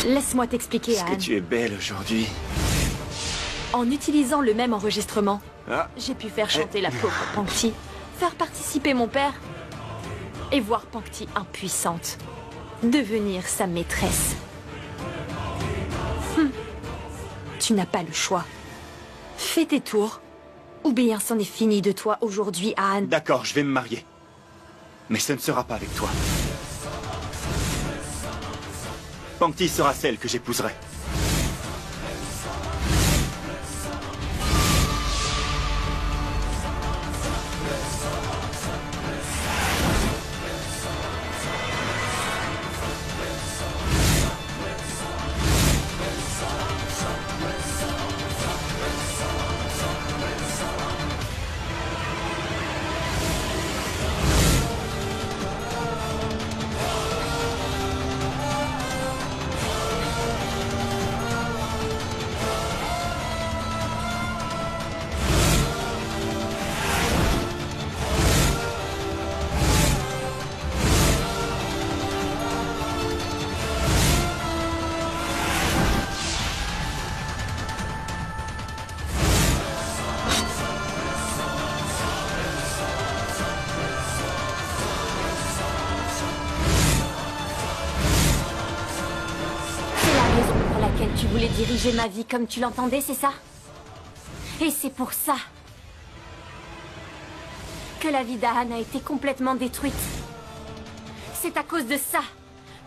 Laisse-moi t'expliquer, Est-ce que Anne. tu es belle aujourd'hui? En utilisant le même enregistrement, Ah. j'ai pu faire chanter la pauvre Pankti, faire participer mon père, et voir Pankti impuissante devenir sa maîtresse. Tu n'as pas le choix. Fais tes tours, ou bien c'en est fini de toi aujourd'hui, Anne. D'accord, je vais me marier. Mais ce ne sera pas avec toi. Pankti sera celle que j'épouserai. Tu voulais diriger ma vie comme tu l'entendais, c'est ça? Et c'est pour ça que la vie d'Anne a été complètement détruite. C'est à cause de ça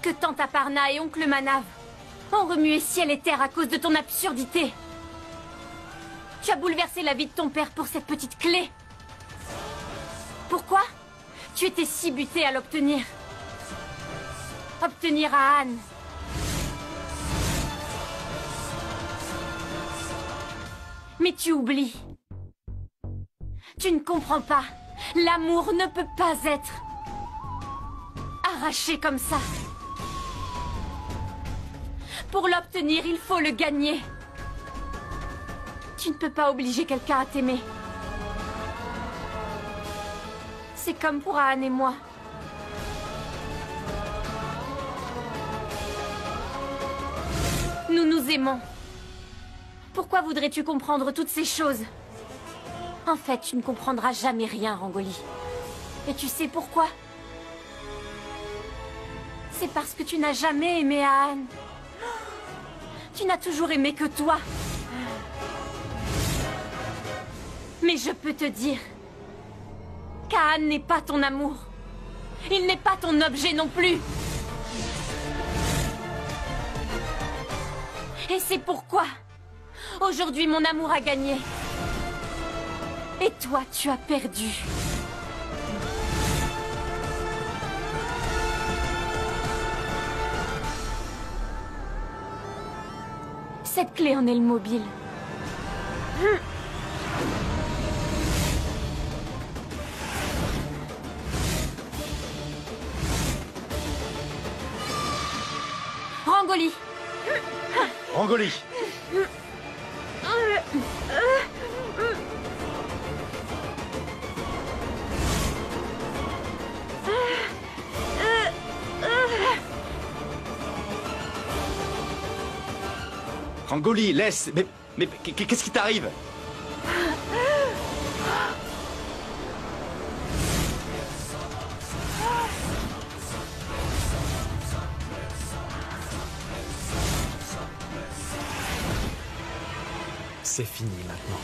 que Tante Aparna et Oncle Manav ont remué ciel et terre à cause de ton absurdité. Tu as bouleversé la vie de ton père pour cette petite clé. Pourquoi? Tu étais si buté à l'obtenir. Obtenir à Anne. Mais tu oublies. Tu ne comprends pas. L'amour ne peut pas être arraché comme ça. Pour l'obtenir, il faut le gagner. Tu ne peux pas obliger quelqu'un à t'aimer. C'est comme pour Anne et moi. Nous nous aimons. Pourquoi voudrais-tu comprendre toutes ces choses? En fait, tu ne comprendras jamais rien, Rangoli. Et tu sais pourquoi? C'est parce que tu n'as jamais aimé Anne. Tu n'as toujours aimé que toi. Mais je peux te dire qu'Anne n'est pas ton amour. Il n'est pas ton objet non plus. Et c'est pourquoi aujourd'hui mon amour a gagné. Et toi, tu as perdu. Cette clé en est le mobile. Rangoli. Rangoli. Rangoli, laisse. Mais qu'est-ce qui t'arrive? C'est fini maintenant.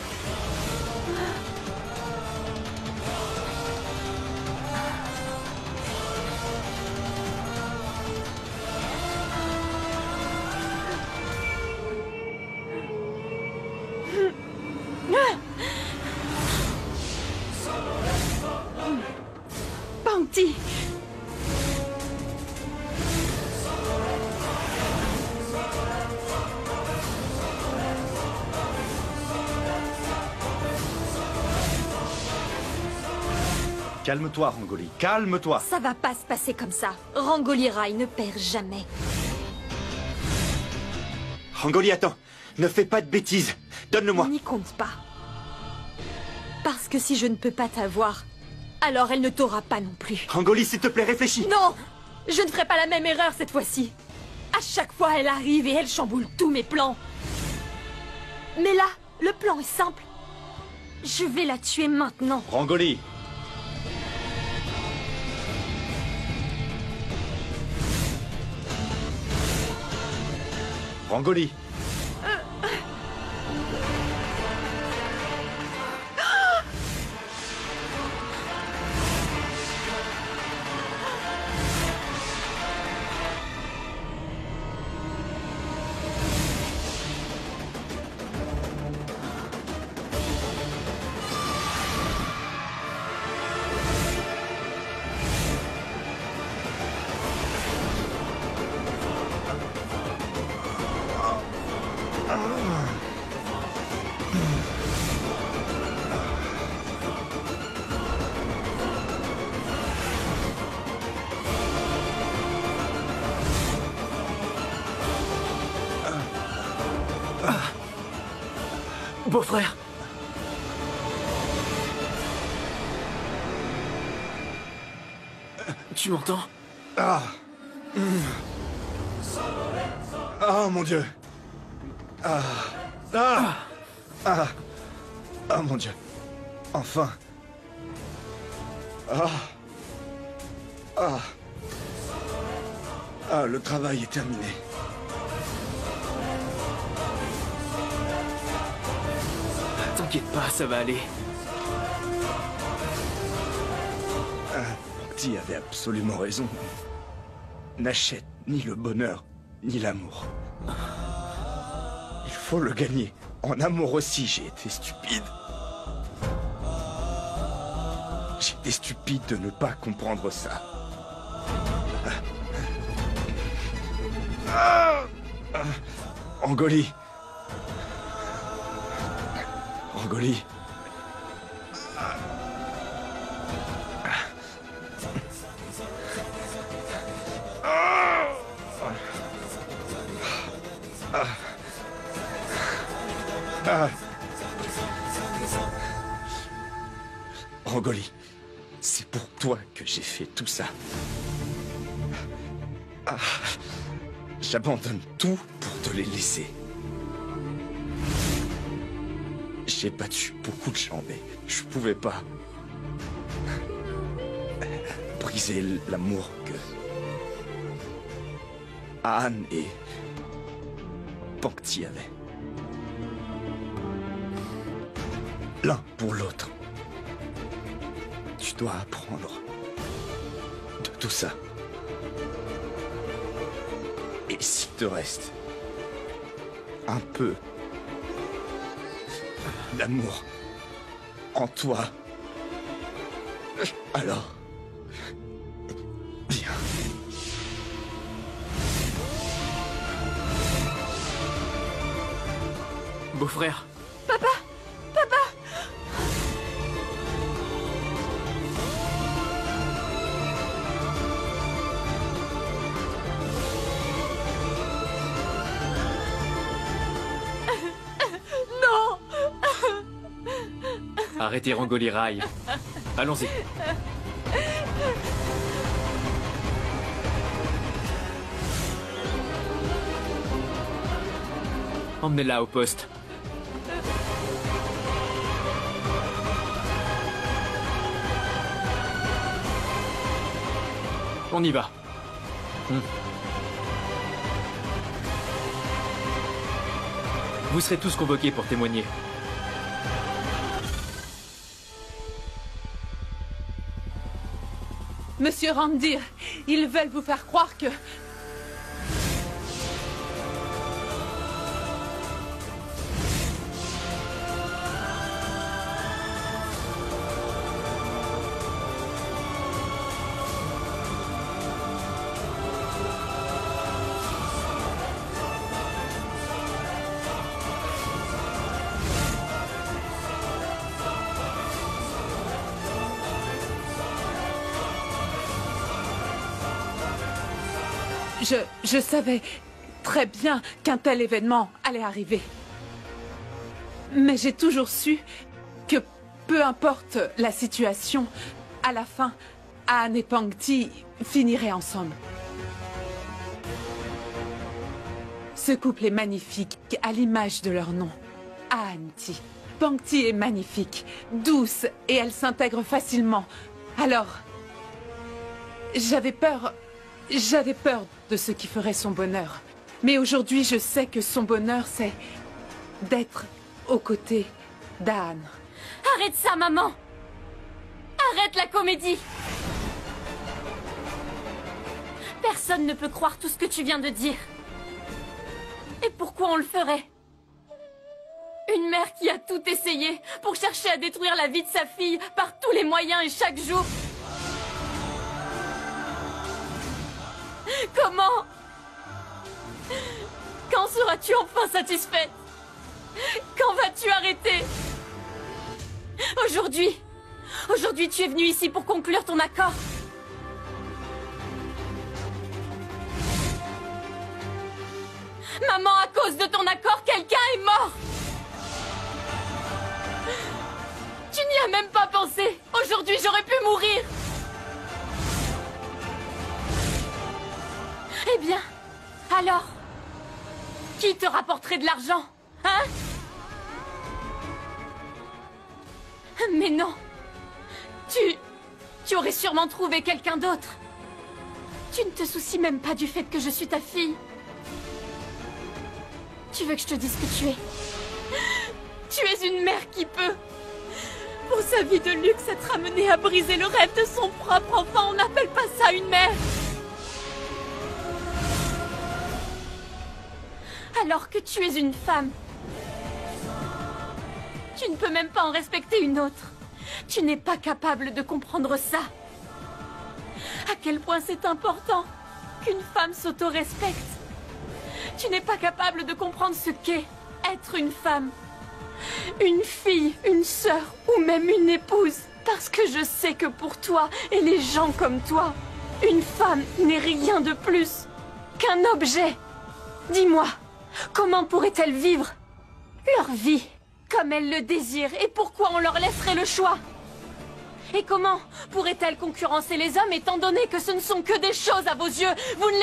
Pangti! Calme-toi, Rangoli, calme-toi. Ça va pas se passer comme ça. Rangoli Rai ne perd jamais. Rangoli, attends. Ne fais pas de bêtises. Donne-le-moi. N'y compte pas. Parce que si je ne peux pas t'avoir, alors elle ne t'aura pas non plus. Rangoli, s'il te plaît, réfléchis. Non! Je ne ferai pas la même erreur cette fois-ci. À chaque fois, elle arrive et elle chamboule tous mes plans. Mais là, le plan est simple. Je vais la tuer maintenant. Rangoli. Rangoli. Beau-frère. Tu m'entends? Ah. Oh mon Dieu. Ah. Ah. Ah. Ah mon Dieu. Enfin. Ah. Ah. Ah, le travail est terminé. T'inquiète pas, ça va aller. Pangti avait absolument raison. n'achète ni le bonheur, ni l'amour. Il faut le gagner. En amour aussi, j'ai été stupide. J'ai été stupide de ne pas comprendre ça. Rangoli. Rangoli. Rangoli, c'est pour toi que j'ai fait tout ça. J'abandonne tout pour te les laisser. J'ai battu beaucoup de gens, mais je pouvais pas briser l'amour que Anne et Pangti avaient. L'un pour l'autre. Tu dois apprendre de tout ça. Et s'il te reste un peu d'amour en toi, alors viens. Beau-frère. Papa! Papa! Non! Arrêtez Rangoli Rai. Allons-y. Emmenez-la au poste. On y va. Vous serez tous convoqués pour témoigner. Monsieur Randir, ils veulent vous faire croire que... Je savais très bien qu'un tel événement allait arriver. Mais j'ai toujours su que peu importe la situation, à la fin, Anne et Pangti finiraient ensemble. Ce couple est magnifique, à l'image de leur nom. Anti. Pangti est magnifique, douce, et elle s'intègre facilement. Alors, j'avais peur de ce qui ferait son bonheur. Mais aujourd'hui, je sais que son bonheur, c'est d'être aux côtés d'Anne. Arrête ça, maman! Arrête la comédie! Personne ne peut croire tout ce que tu viens de dire. Et pourquoi on le ferait? Une mère qui a tout essayé pour chercher à détruire la vie de sa fille par tous les moyens et chaque jour. Comment? Quand seras-tu enfin satisfaite? Quand vas-tu arrêter? Aujourd'hui tu es venue ici pour conclure ton accord. Maman, à cause de ton accord, quelqu'un est mort. Tu n'y as même pas pensé. Aujourd'hui, j'aurais pu mourir. Eh bien, alors, qui te rapporterait de l'argent, hein? Mais non, tu aurais sûrement trouvé quelqu'un d'autre. Tu ne te soucies même pas du fait que je suis ta fille. Tu veux que je te dise que tu es? Tu es une mère qui peut, pour sa vie de luxe, être amenée à briser le rêve de son propre enfant. On n'appelle pas ça une mère. Alors que tu es une femme. Tu ne peux même pas en respecter une autre. Tu n'es pas capable de comprendre ça. À quel point c'est important qu'une femme s'auto-respecte. Tu n'es pas capable de comprendre ce qu'est être une femme. Une fille, une sœur ou même une épouse. Parce que je sais que pour toi et les gens comme toi, une femme n'est rien de plus qu'un objet. Dis-moi, comment pourrait-elle vivre leur vie comme elles le désirent et pourquoi on leur laisserait le choix? Et comment pourrait-elle concurrencer les hommes étant donné que ce ne sont que des choses à vos yeux? Vous ne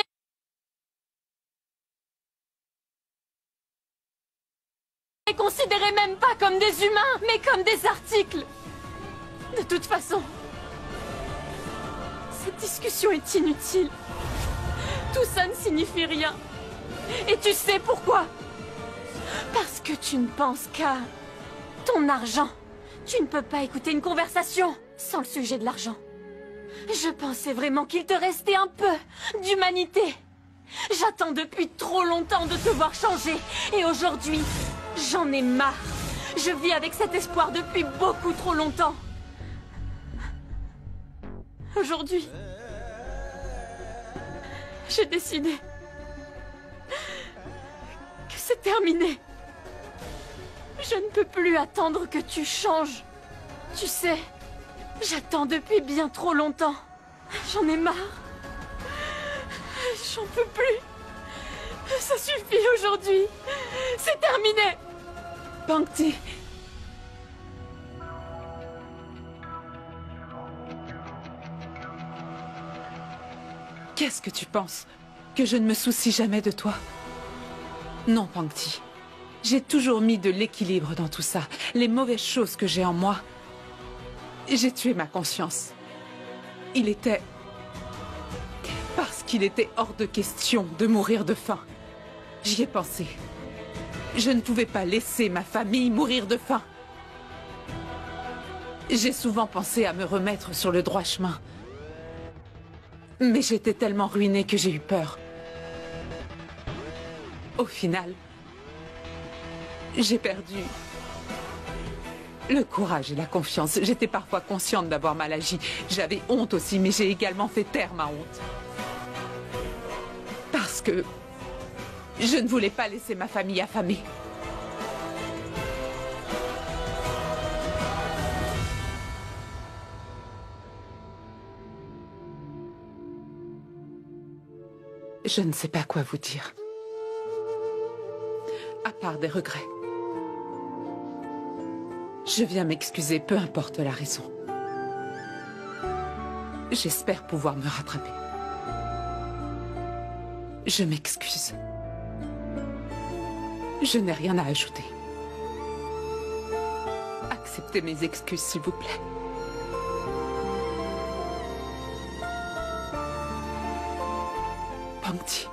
les considérez même pas comme des humains, mais comme des articles. De toute façon, cette discussion est inutile. Tout ça ne signifie rien. Et tu sais pourquoi? Parce que tu ne penses qu'à ton argent. Tu ne peux pas écouter une conversation sans le sujet de l'argent. Je pensais vraiment qu'il te restait un peu d'humanité. J'attends depuis trop longtemps de te voir changer. Et aujourd'hui, j'en ai marre. Je vis avec cet espoir depuis beaucoup trop longtemps. Aujourd'hui, j'ai décidé que c'est terminé. Je ne peux plus attendre que tu changes. Tu sais, j'attends depuis bien trop longtemps. J'en ai marre. J'en peux plus. Ça suffit aujourd'hui. C'est terminé. Pangti. Qu'est-ce que tu penses? Que je ne me soucie jamais de toi? Non, Pangti. J'ai toujours mis de l'équilibre dans tout ça. Les mauvaises choses que j'ai en moi, j'ai tué ma conscience. Il était... Parce qu'il était hors de question de mourir de faim. J'y ai pensé. Je ne pouvais pas laisser ma famille mourir de faim. J'ai souvent pensé à me remettre sur le droit chemin. Mais j'étais tellement ruinée que j'ai eu peur. Au final, j'ai perdu le courage et la confiance. J'étais parfois consciente d'avoir mal agi. J'avais honte aussi, mais j'ai également fait taire ma honte. Parce que je ne voulais pas laisser ma famille affamée. Je ne sais pas quoi vous dire. À part des regrets. Je viens m'excuser, peu importe la raison. J'espère pouvoir me rattraper. Je m'excuse. Je n'ai rien à ajouter. Acceptez mes excuses, s'il vous plaît. Pangti.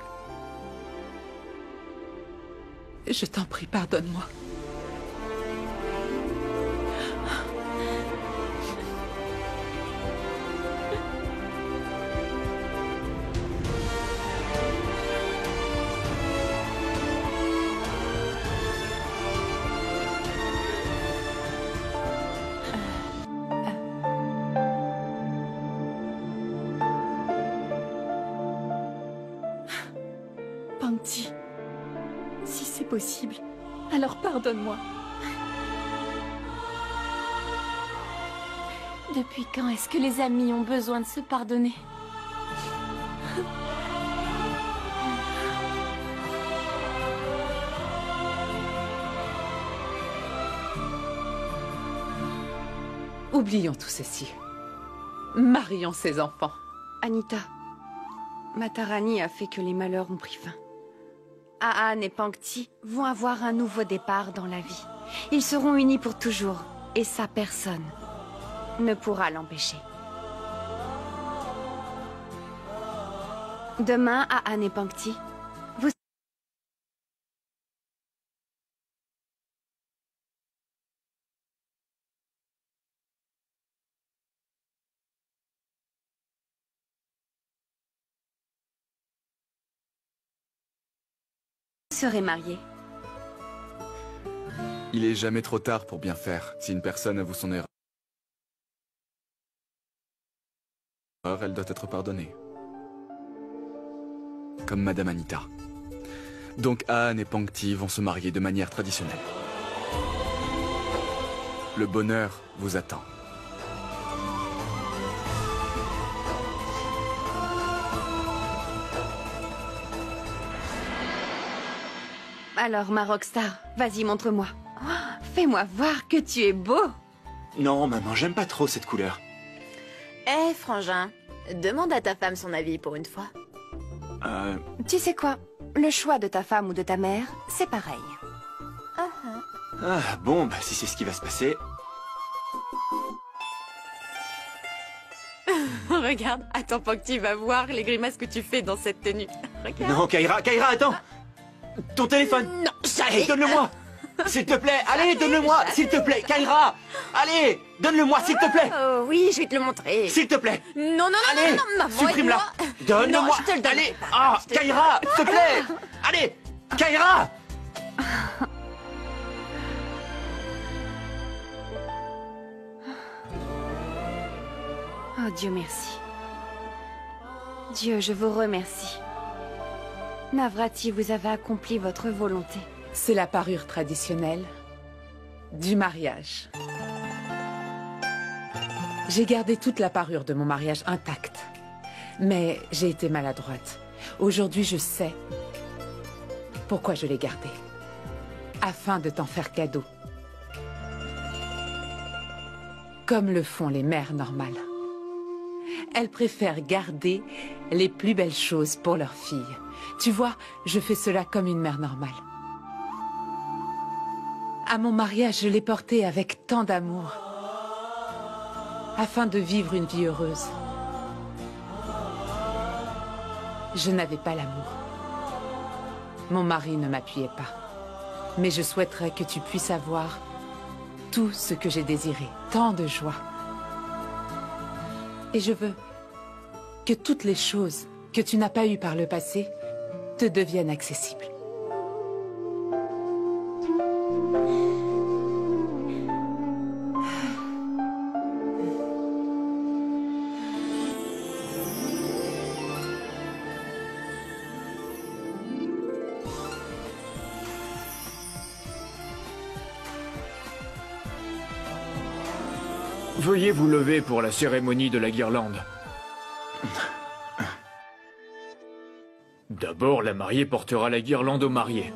Je t'en prie, pardonne-moi. Pangti, si c'est possible, alors pardonne-moi. Depuis quand est-ce que les amis ont besoin de se pardonner? Oublions tout ceci. Marions ses enfants. Anita, Matarani a fait que les malheurs ont pris fin. Aan et Pangti vont avoir un nouveau départ dans la vie. Ils seront unis pour toujours, et ça, personne ne pourra l'empêcher. Demain, Aan et Pangti, vous... serez mariés. Il est jamais trop tard pour bien faire. Si une personne avoue son erreur, elle doit être pardonnée. Comme Madame Anita. Donc Anne et Pankti vont se marier de manière traditionnelle. Le bonheur vous attend. Alors, ma rockstar, vas-y, montre-moi. Oh, fais-moi voir que tu es beau. Non, maman, j'aime pas trop cette couleur. Eh, frangin, demande à ta femme son avis pour une fois. Tu sais quoi? Le choix de ta femme ou de ta mère, c'est pareil. Ah, bon, bah si c'est ce qui va se passer... Regarde, attends pas que tu vas voir les grimaces que tu fais dans cette tenue. Regarde. Non, Kaira, attends! Ton téléphone! Non, jamais! Hey, donne-le-moi! S'il te plaît, allez, donne-le-moi! S'il te plaît, Kaira! Allez, donne-le-moi, s'il te plaît! Oh oui, je vais te le montrer. S'il te plaît! Non, non, non, allez, non, non, maman, supprime-la! Donne-le-moi! Non, je te le donne Allez! pas. Ah, Je te le Kaira, donne s'il te plaît! Allez! Kaira! Oh Dieu merci. Dieu, je vous remercie. Navrati, vous avez accompli votre volonté. C'est la parure traditionnelle du mariage. J'ai gardé toute la parure de mon mariage intacte. Mais j'ai été maladroite. Aujourd'hui, je sais pourquoi je l'ai gardée. Afin de t'en faire cadeau. Comme le font les mères normales. Elles préfèrent garder les plus belles choses pour leurs filles. Tu vois, je fais cela comme une mère normale. À mon mariage, je l'ai porté avec tant d'amour, afin de vivre une vie heureuse. Je n'avais pas l'amour. Mon mari ne m'appuyait pas. Mais je souhaiterais que tu puisses avoir tout ce que j'ai désiré, tant de joie. Et je veux que toutes les choses que tu n'as pas eues par le passé te deviennent accessibles. Veuillez vous lever pour la cérémonie de la guirlande. D'abord, la mariée portera la guirlande au marié.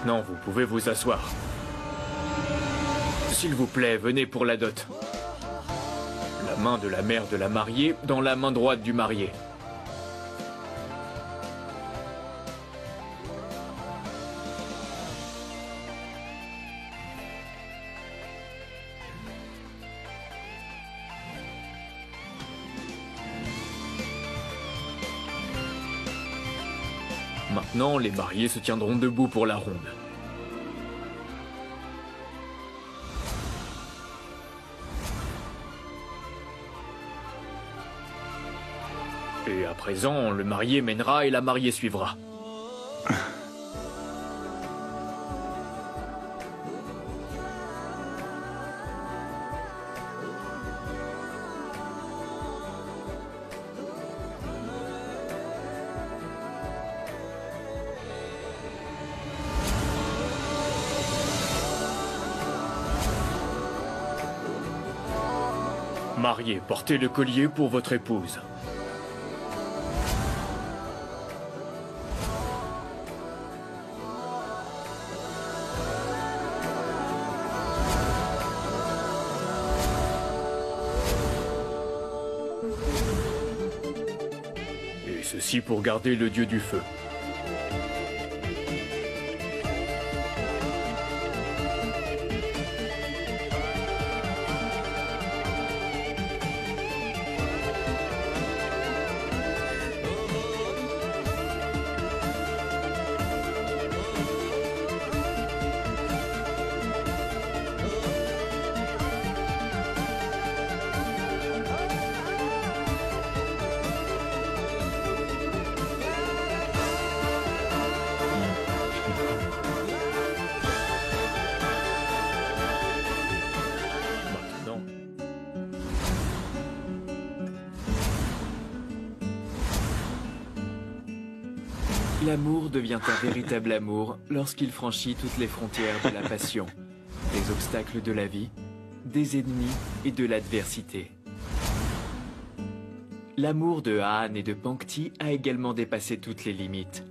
Maintenant, vous pouvez vous asseoir. S'il vous plaît, venez pour la dot. La main de la mère de la mariée dans la main droite du marié. Maintenant, les mariés se tiendront debout pour la ronde. Et à présent, le marié mènera et la mariée suivra. Marié, portez le collier pour votre épouse. Et ceci pour garder le dieu du feu. L'amour devient un véritable amour lorsqu'il franchit toutes les frontières de la passion, des obstacles de la vie, des ennemis et de l'adversité. L'amour de Han et de Pangti a également dépassé toutes les limites.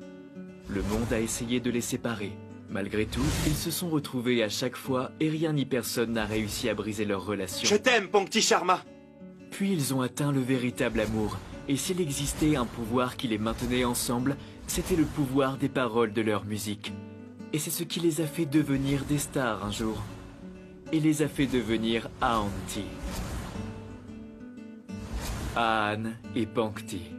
Le monde a essayé de les séparer. Malgré tout, ils se sont retrouvés à chaque fois et rien ni personne n'a réussi à briser leur relation. Je t'aime, Pangti Sharma. Puis ils ont atteint le véritable amour. Et s'il existait un pouvoir qui les maintenait ensemble, c'était le pouvoir des paroles de leur musique. Et c'est ce qui les a fait devenir des stars un jour. Et les a fait devenir Ahanti. Han et Pangti.